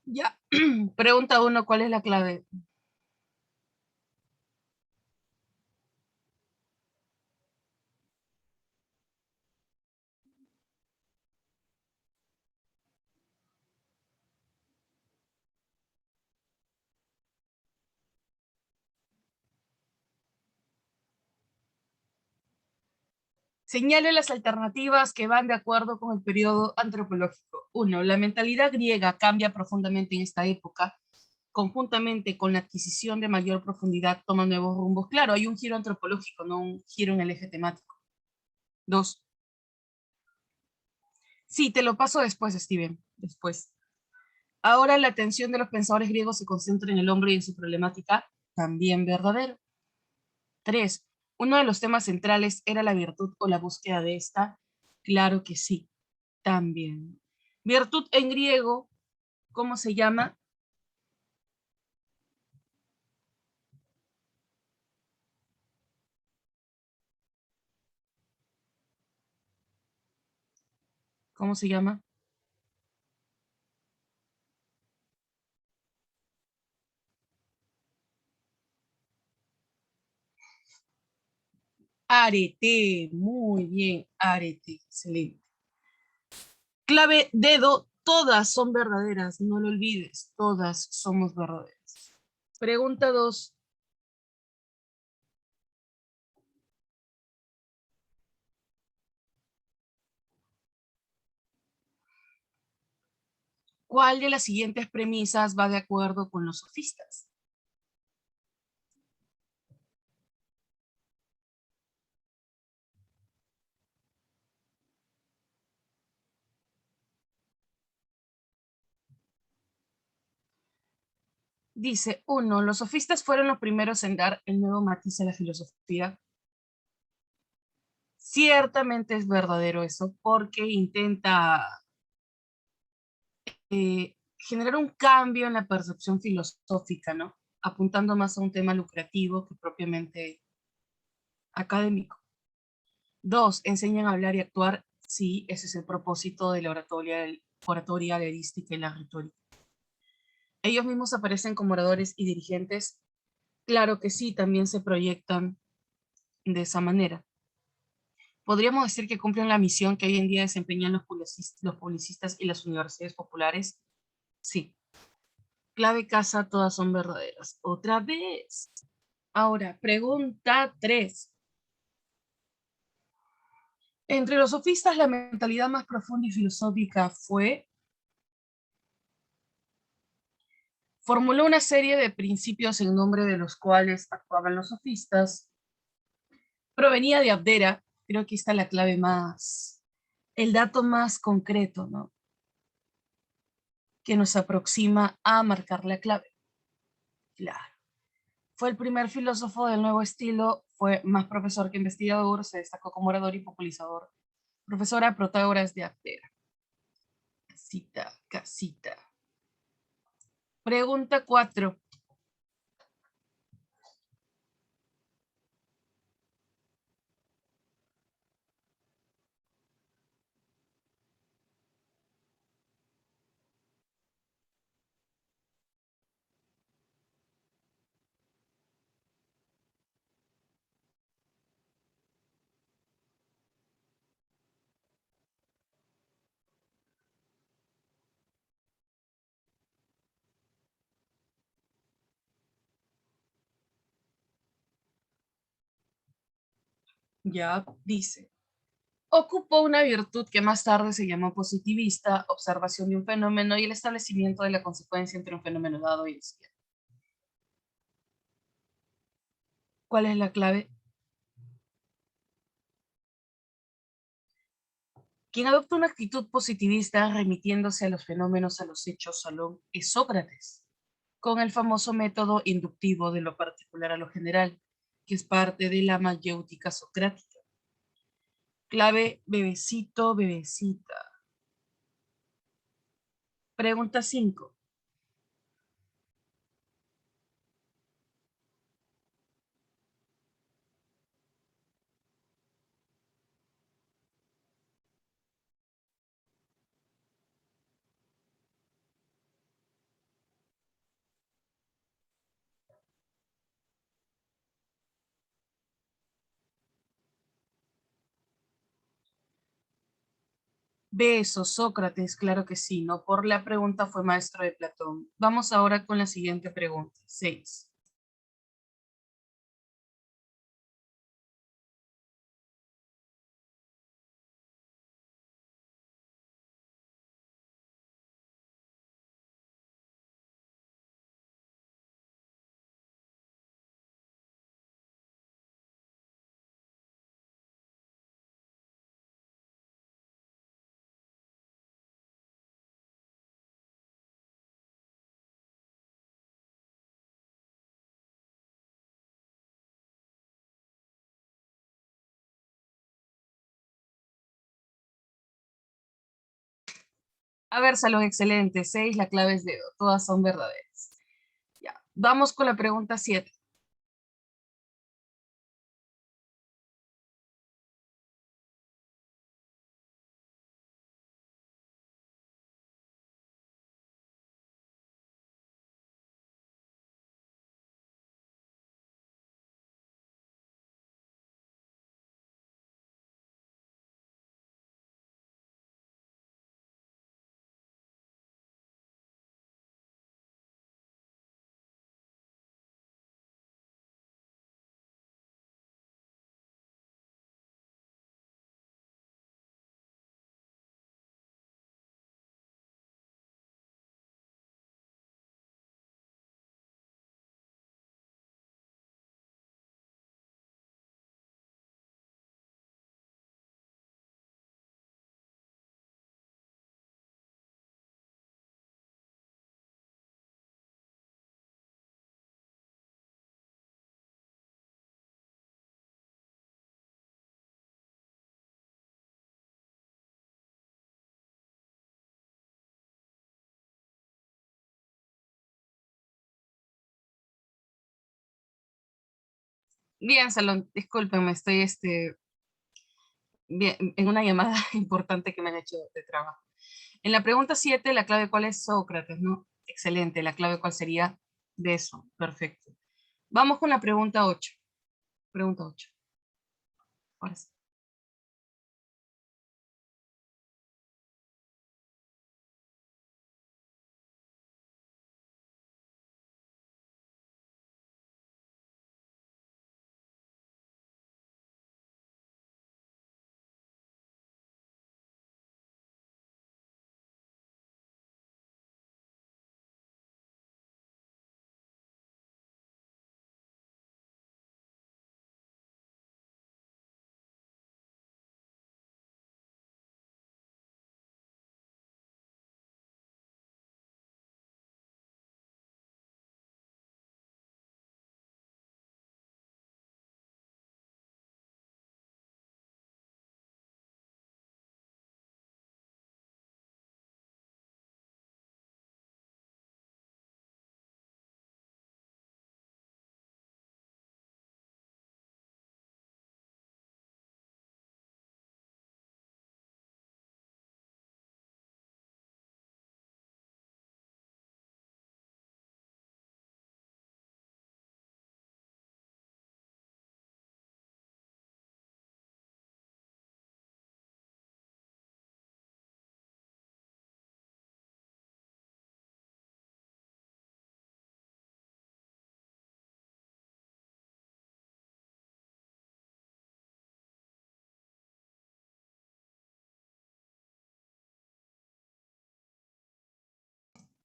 Ya. Pregunta uno, ¿cuál es la clave? Señale las alternativas que van de acuerdo con el periodo antropológico. Uno, la mentalidad griega cambia profundamente en esta época, conjuntamente con la adquisición de mayor profundidad toma nuevos rumbos. Claro, hay un giro antropológico, no un giro en el eje temático. Dos, sí, te lo paso después, Steven, después. Ahora la atención de los pensadores griegos se concentra en el hombre y en su problemática, también verdadero. Tres, uno de los temas centrales era la virtud o la búsqueda de esta. Claro que sí, también. Virtud en griego, ¿cómo se llama? ¿Cómo se llama? Arete, muy bien, arete, excelente. Clave dedo, todas son verdaderas, no lo olvides, todas somos verdaderas. Pregunta 2. ¿Cuál de las siguientes premisas va de acuerdo con los sofistas? Dice, uno, los sofistas fueron los primeros en dar el nuevo matiz a la filosofía. Ciertamente es verdadero eso, porque intenta generar un cambio en la percepción filosófica, ¿no? Apuntando más a un tema lucrativo que propiamente académico. Dos, enseñan a hablar y actuar. Sí, ese es el propósito de la oratoria, la erística y la retórica. Ellos mismos aparecen como oradores y dirigentes. Claro que sí, también se proyectan de esa manera. Podríamos decir que cumplen la misión que hoy en día desempeñan los publicistas y las universidades populares. Sí. Clave casa, todas son verdaderas. Otra vez. Ahora, pregunta 3. Entre los sofistas, la mentalidad más profunda y filosófica fue, formuló una serie de principios en nombre de los cuales actuaban los sofistas, provenía de Abdera, creo que está la clave más, el dato más concreto, ¿no? Que nos aproxima a marcar la clave. Claro. Fue el primer filósofo del nuevo estilo, fue más profesor que investigador, se destacó como orador y popularizador. Profesora Protágoras de Abdera. Casita, casita. Pregunta 4. Ya dice, ocupó una virtud que más tarde se llamó positivista, observación de un fenómeno y el establecimiento de la consecuencia entre un fenómeno dado y el siguiente. ¿Cuál es la clave? Quien adopta una actitud positivista remitiéndose a los fenómenos, a los hechos, Salón, es Sócrates, con el famoso método inductivo de lo particular a lo general, que es parte de la mayéutica socrática. Clave, bebecito, bebecita. Pregunta 5. Beso, Sócrates, claro que sí, ¿no? Por la pregunta fue maestro de Platón. Vamos ahora con la siguiente pregunta. 6. A ver, Salón, excelente. 6, la clave es dedo. Todas son verdaderas. Ya. Vamos con la pregunta 7. Bien, Salón, discúlpenme, estoy bien, en una llamada importante que me han hecho de trabajo. En la pregunta 7, la clave cuál es Sócrates, ¿no? Excelente, la clave cuál sería beso, perfecto. Vamos con la pregunta 8. Pregunta 8. Ahora sí.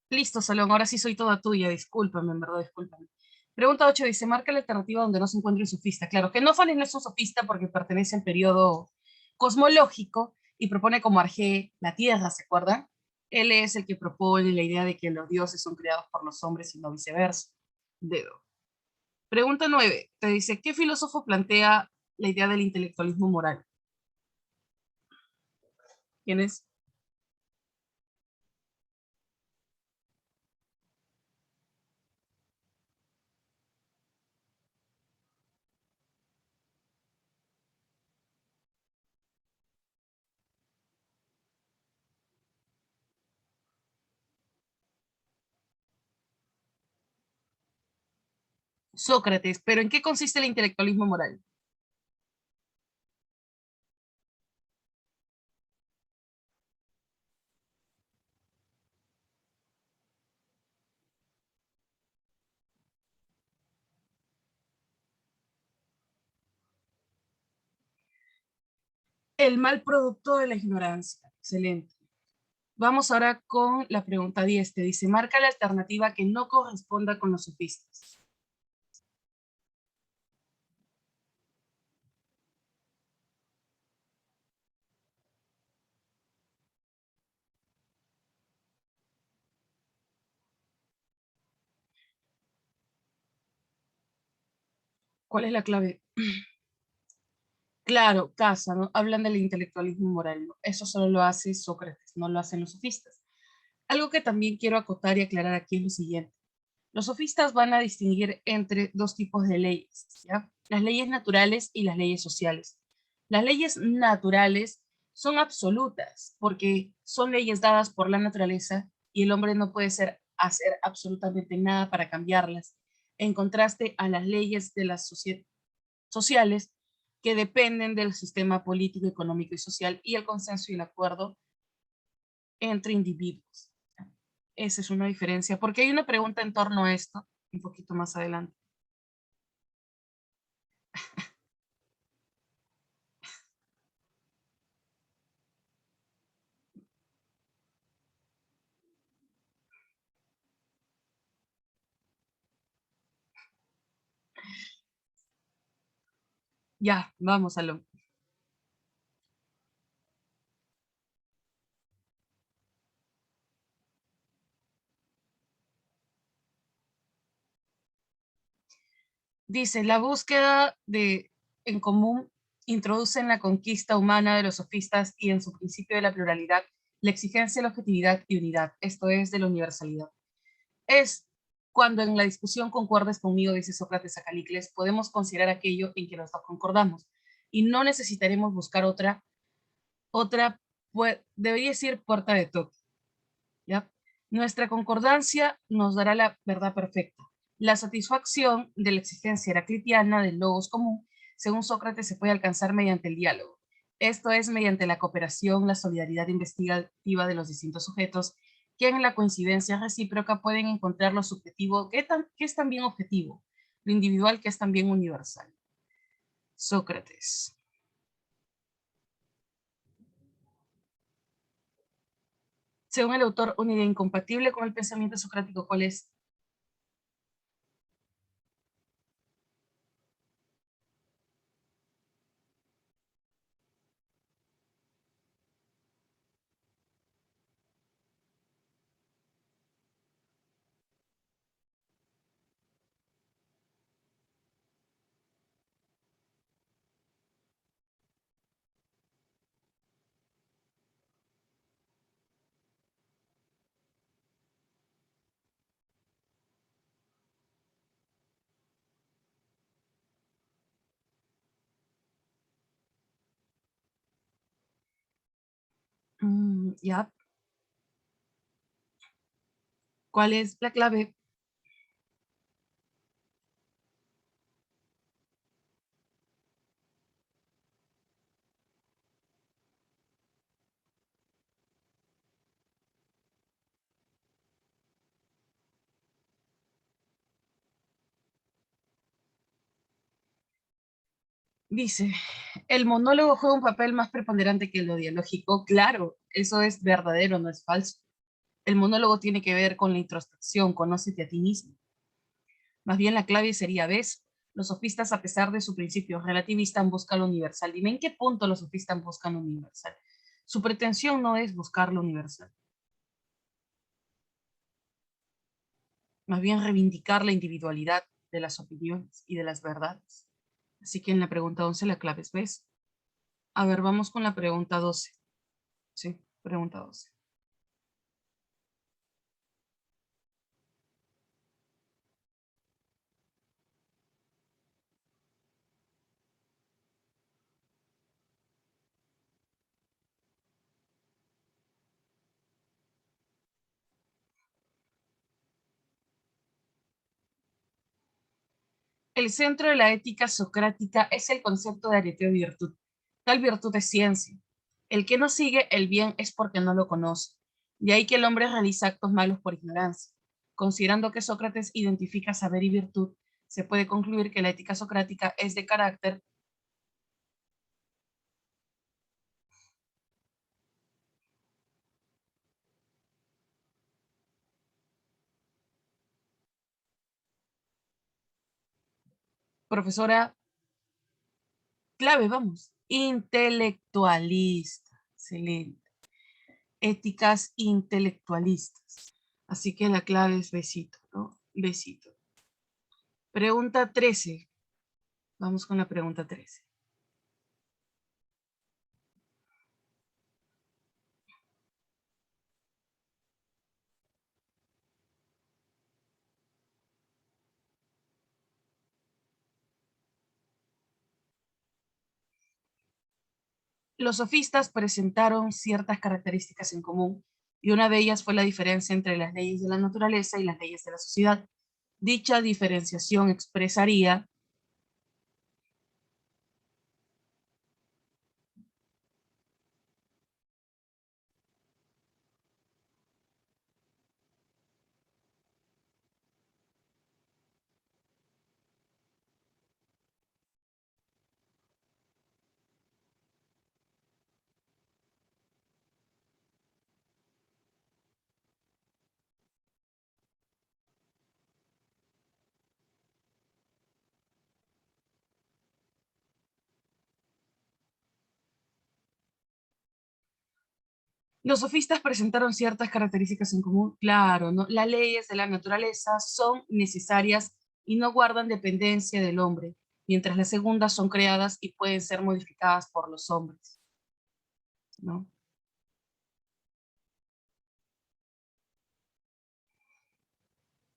Listo, Salón, ahora sí soy toda tuya, discúlpame, en verdad, discúlpame. Pregunta 8 dice, marca la alternativa donde no se encuentre un sofista. Claro, Genófanes no es un sofista porque pertenece al periodo cosmológico y propone como Argé la Tierra, ¿se acuerdan? Él es el que propone la idea de que los dioses son creados por los hombres y no viceversa. Dedo. Pregunta 9 te dice, ¿qué filósofo plantea la idea del intelectualismo moral? ¿Quién es? Sócrates. ¿Pero en qué consiste el intelectualismo moral? El mal producto de la ignorancia. Excelente. Vamos ahora con la pregunta 10. Te dice, marca la alternativa que no corresponda con los sofistas. ¿Cuál es la clave? Claro, casa, ¿no? Hablan del intelectualismo moral, ¿no? Eso solo lo hace Sócrates, no lo hacen los sofistas. Algo que también quiero acotar y aclarar aquí es lo siguiente. Los sofistas van a distinguir entre dos tipos de leyes, ¿ya? Las leyes naturales y las leyes sociales. Las leyes naturales son absolutas porque son leyes dadas por la naturaleza y el hombre no puede hacer absolutamente nada para cambiarlas, en contraste a las leyes de las sociales que dependen del sistema político, económico y social y el consenso y el acuerdo entre individuos. Esa es una diferencia, porque hay una pregunta en torno a esto, un poquito más adelante. Ya, vamos a lo. Dice, la búsqueda de en común introduce en la conquista humana de los sofistas y en su principio de la pluralidad la exigencia de la objetividad y unidad, esto es, de la universalidad. Es cuando en la discusión concuerdes conmigo, dice Sócrates a Calícles, podemos considerar aquello en que los dos concordamos y no necesitaremos buscar otra pues, debería decir puerta de toque. ¿Ya? Nuestra concordancia nos dará la verdad perfecta. La satisfacción de la exigencia heraclitiana del logos común, según Sócrates, se puede alcanzar mediante el diálogo. Esto es mediante la cooperación, la solidaridad investigativa de los distintos sujetos, que en la coincidencia recíproca pueden encontrar lo subjetivo, que es también objetivo, lo individual, que es también universal. Sócrates. Según el autor, una idea incompatible con el pensamiento socrático, ¿cuál es? Ya, ¿cuál es la clave? Dice, el monólogo juega un papel más preponderante que lo dialógico. Claro, eso es verdadero, no es falso. El monólogo tiene que ver con la introspección, conócete a ti mismo. Más bien la clave sería, ¿ves? Los sofistas, a pesar de su principio relativista, buscan lo universal. Dime en qué punto los sofistas buscan lo universal. Su pretensión no es buscar lo universal, más bien reivindicar la individualidad de las opiniones y de las verdades. Así que en la pregunta 11 la clave es, ¿ves? A ver, vamos con la pregunta 12. Sí, pregunta 12. El centro de la ética socrática es el concepto de areteo de virtud. Tal virtud es ciencia. El que no sigue el bien es porque no lo conoce. De ahí que el hombre realiza actos malos por ignorancia. Considerando que Sócrates identifica saber y virtud, se puede concluir que la ética socrática es de carácter Profesora, clave, vamos. Intelectualista. Excelente. Éticas intelectualistas. Así que la clave es besito, ¿no? Besito. Pregunta 13. Vamos con la pregunta 13. Los sofistas presentaron ciertas características en común, y una de ellas fue la diferencia entre las leyes de la naturaleza y las leyes de la sociedad. Dicha diferenciación expresaría los sofistas presentaron ciertas características en común. Claro, ¿no? Las leyes de la naturaleza son necesarias y no guardan dependencia del hombre, mientras las segundas son creadas y pueden ser modificadas por los hombres, ¿no?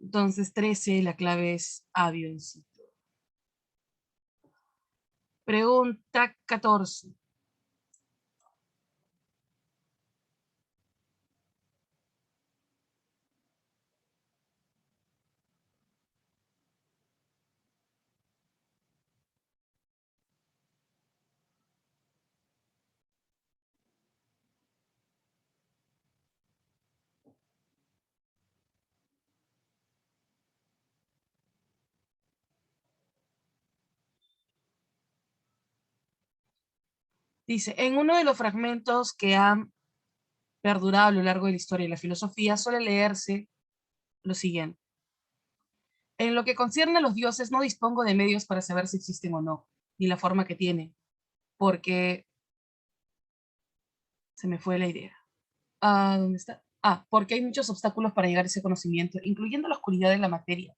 Entonces, 13, la clave es avioncito. Pregunta 14. Dice, en uno de los fragmentos que han perdurado a lo largo de la historia de la filosofía, suele leerse lo siguiente. En lo que concierne a los dioses, no dispongo de medios para saber si existen o no, ni la forma que tienen, porque se me fue la idea. ¿Dónde está? Porque hay muchos obstáculos para llegar a ese conocimiento, incluyendo la oscuridad de la materia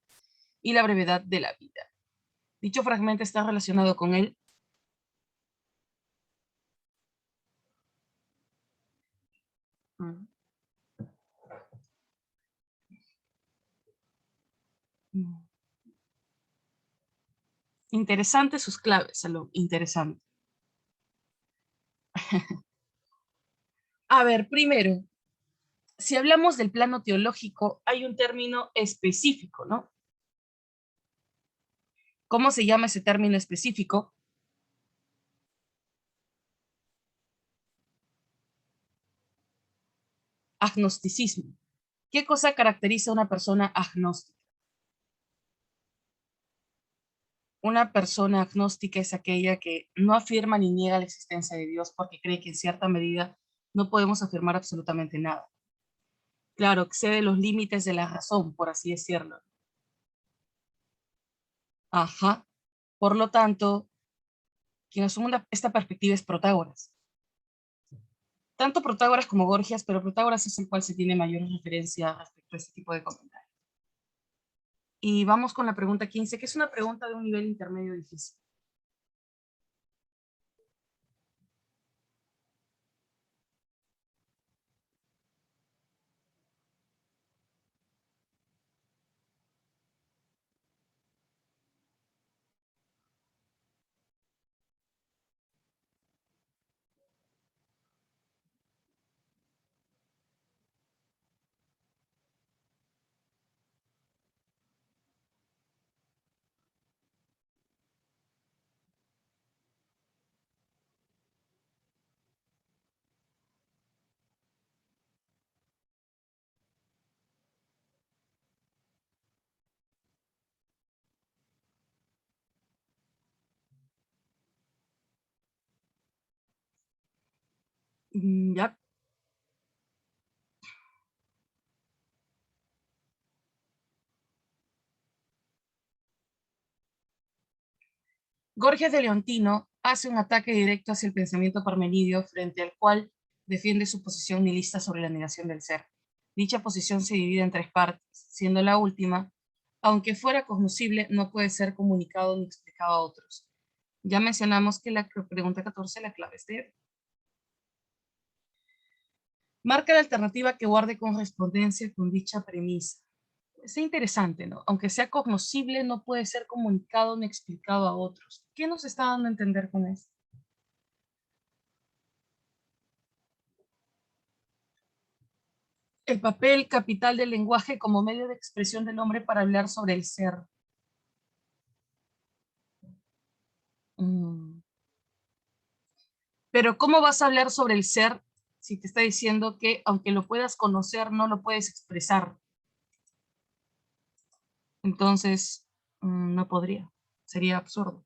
y la brevedad de la vida. Dicho fragmento está relacionado con el... Mm, mm. Interesante sus claves, Salud, interesante. A ver, primero, si hablamos del plano teológico, hay un término específico, ¿no? ¿Cómo se llama ese término específico? Agnosticismo. ¿Qué cosa caracteriza a una persona agnóstica? Una persona agnóstica es aquella que no afirma ni niega la existencia de Dios porque cree que en cierta medida no podemos afirmar absolutamente nada. Claro, excede los límites de la razón, por así decirlo. Ajá. Por lo tanto, quien asume esta perspectiva es Protágoras. Tanto Protágoras como Gorgias, pero Protágoras es el cual se tiene mayor referencia respecto a este tipo de comentarios. Y vamos con la pregunta 15, que es una pregunta de un nivel intermedio difícil. Ya. Gorgias de Leontino hace un ataque directo hacia el pensamiento parmenidio, frente al cual defiende su posición nihilista sobre la negación del ser. Dicha posición se divide en tres partes, siendo la última: aunque fuera cognoscible, no puede ser comunicado ni explicado a otros. Ya mencionamos que la pregunta 14, la clave es de. Marca la alternativa que guarde correspondencia con dicha premisa. Es interesante, ¿no? Aunque sea cognoscible, no puede ser comunicado ni explicado a otros. ¿Qué nos está dando a entender con esto? El papel capital del lenguaje como medio de expresión del hombre para hablar sobre el ser. Pero ¿cómo vas a hablar sobre el ser si te está diciendo que aunque lo puedas conocer, no lo puedes expresar? Entonces, no podría. Sería absurdo.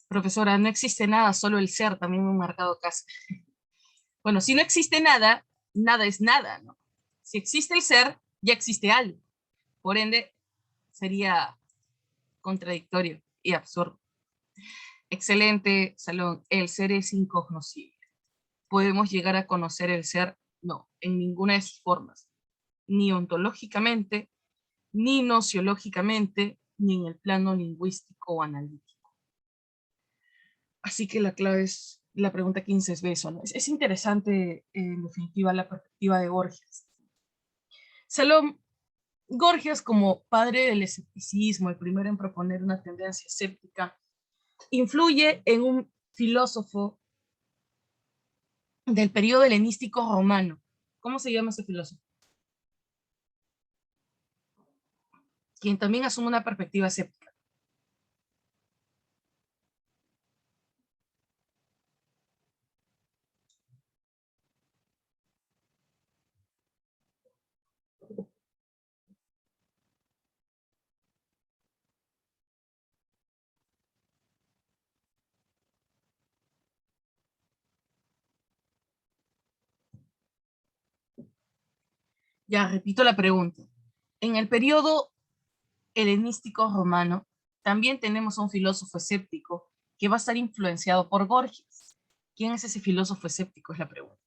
Profesora, no existe nada, solo el ser, también me he marcado caso. Bueno, si no existe nada, nada es nada, ¿no? Si existe el ser, ya existe algo. Por ende, sería contradictorio y absurdo. Excelente, Salón. El ser es incognoscible. ¿Podemos llegar a conocer el ser? No, en ninguna de sus formas. Ni ontológicamente, ni nociológicamente, ni en el plano lingüístico o analítico. Así que la clave es, la pregunta 15 es eso, ¿no? Es interesante, en definitiva, la perspectiva de Borges. Salón, Gorgias, como padre del escepticismo, el primero en proponer una tendencia escéptica, influye en un filósofo del periodo helenístico romano. ¿Cómo se llama ese filósofo? Quien también asume una perspectiva escéptica. Ya repito la pregunta. En el periodo helenístico romano, también tenemos a un filósofo escéptico que va a estar influenciado por Gorgias. ¿Quién es ese filósofo escéptico? Es la pregunta.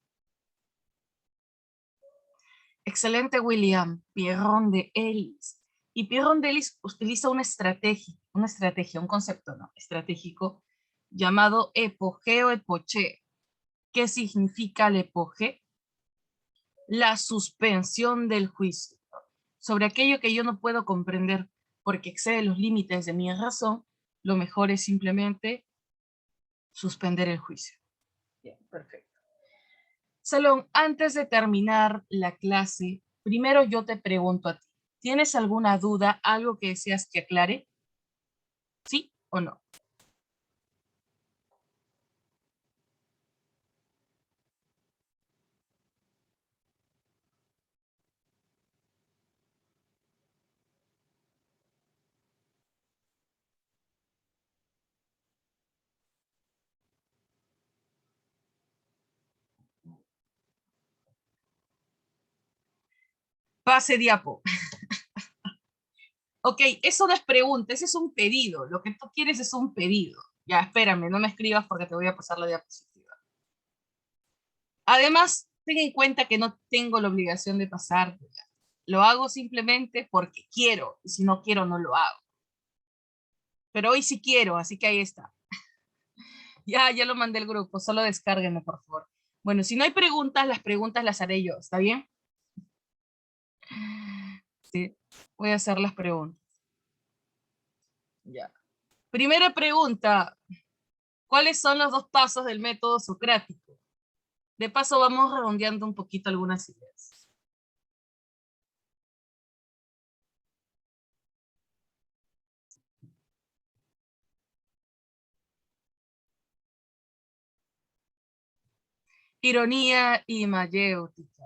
Excelente, William. Pierron de Elis. Y Pierron de Elis utiliza una estrategia, un concepto, ¿no?, estratégico llamado epogeo epoché. ¿Qué significa el epogeo? La suspensión del juicio sobre aquello que yo no puedo comprender porque excede los límites de mi razón. Lo mejor es simplemente suspender el juicio. Bien, perfecto. Salón, antes de terminar la clase, primero yo te pregunto a ti, ¿tienes alguna duda, algo que deseas que aclare? ¿Sí o no? Pase diapo. Ok, eso no es pregunta, ese es un pedido. Lo que tú quieres es un pedido. Ya, espérame, no me escribas porque te voy a pasar la diapositiva. Además, ten en cuenta que no tengo la obligación de pasártela. Lo hago simplemente porque quiero, y si no quiero, no lo hago. Pero hoy sí quiero, así que ahí está. Ya lo mandé al grupo, solo descárguenlo, por favor. Bueno, si no hay preguntas, las preguntas las haré yo, ¿está bien? Sí, voy a hacer las preguntas. Ya. Primera pregunta, ¿cuáles son los dos pasos del método socrático? De paso, vamos redondeando un poquito algunas ideas. Ironía y mayéutica.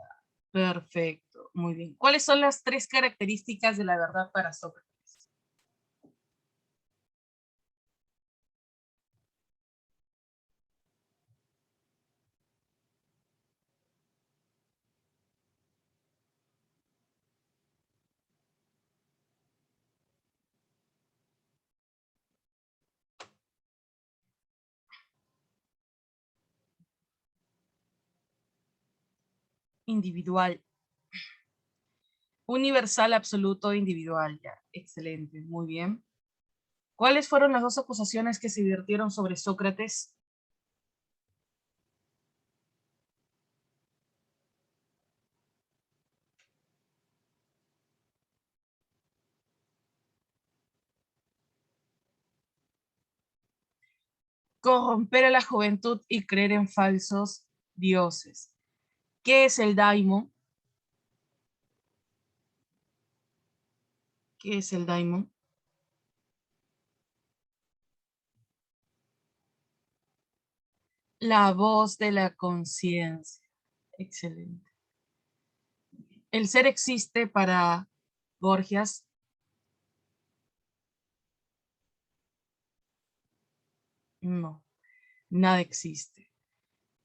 Perfecto, muy bien. ¿Cuáles son las tres características de la verdad para Sócrates? individual. Universal, absoluto, individual. Ya, excelente, muy bien. ¿Cuáles fueron las dos acusaciones que se vertieron sobre Sócrates? Corromper a la juventud y creer en falsos dioses. ¿Qué es el daimon? ¿Qué es el daimon? La voz de la conciencia. Excelente. ¿El ser existe para Gorgias? No, nada existe.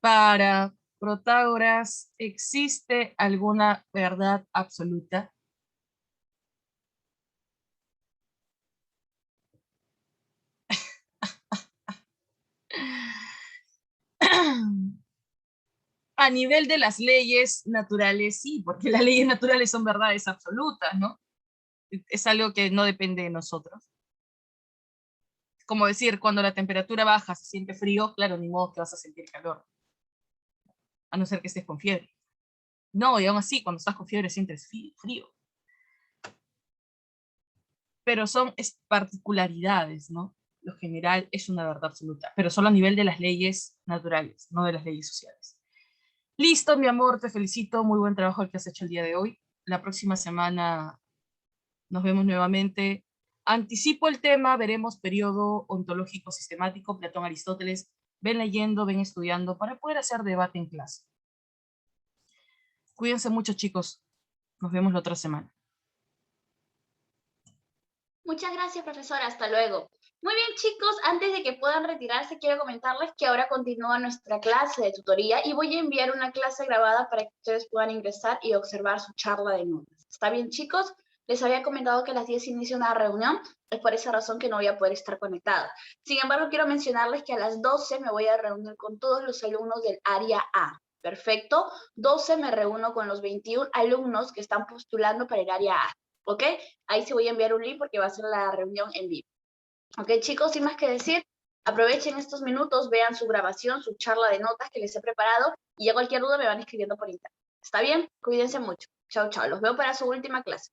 Para Protágoras, ¿existe alguna verdad absoluta? A nivel de las leyes naturales, sí, porque las leyes naturales son verdades absolutas, ¿no? Es algo que no depende de nosotros. Como decir, cuando la temperatura baja se siente frío, claro, ni modo que vas a sentir calor, a no ser que estés con fiebre. No, y aún así, cuando estás con fiebre sientes frío. Pero son particularidades, ¿no? Lo general es una verdad absoluta, pero solo a nivel de las leyes naturales, no de las leyes sociales. Listo, mi amor, te felicito, muy buen trabajo el que has hecho el día de hoy. La próxima semana nos vemos nuevamente. Anticipo el tema, veremos periodo ontológico sistemático, Platón, Aristóteles. Ven leyendo, ven estudiando para poder hacer debate en clase. Cuídense mucho, chicos. Nos vemos la otra semana. Muchas gracias, profesora. Hasta luego. Muy bien, chicos, antes de que puedan retirarse, quiero comentarles que ahora continúa nuestra clase de tutoría y voy a enviar una clase grabada para que ustedes puedan ingresar y observar su charla de notas. ¿Está bien, chicos? Les había comentado que a las 10 inicia una reunión, es por esa razón que no voy a poder estar conectada. Sin embargo, quiero mencionarles que a las 12 me voy a reunir con todos los alumnos del área A. Perfecto. 12 me reúno con los 21 alumnos que están postulando para el área A. ¿Ok? Ahí sí voy a enviar un link porque va a ser la reunión en vivo. ¿Ok, chicos? Sin más que decir, aprovechen estos minutos, vean su grabación, su charla de notas que les he preparado y ya cualquier duda me van escribiendo por internet. ¿Está bien? Cuídense mucho. Chao, chao. Los veo para su última clase.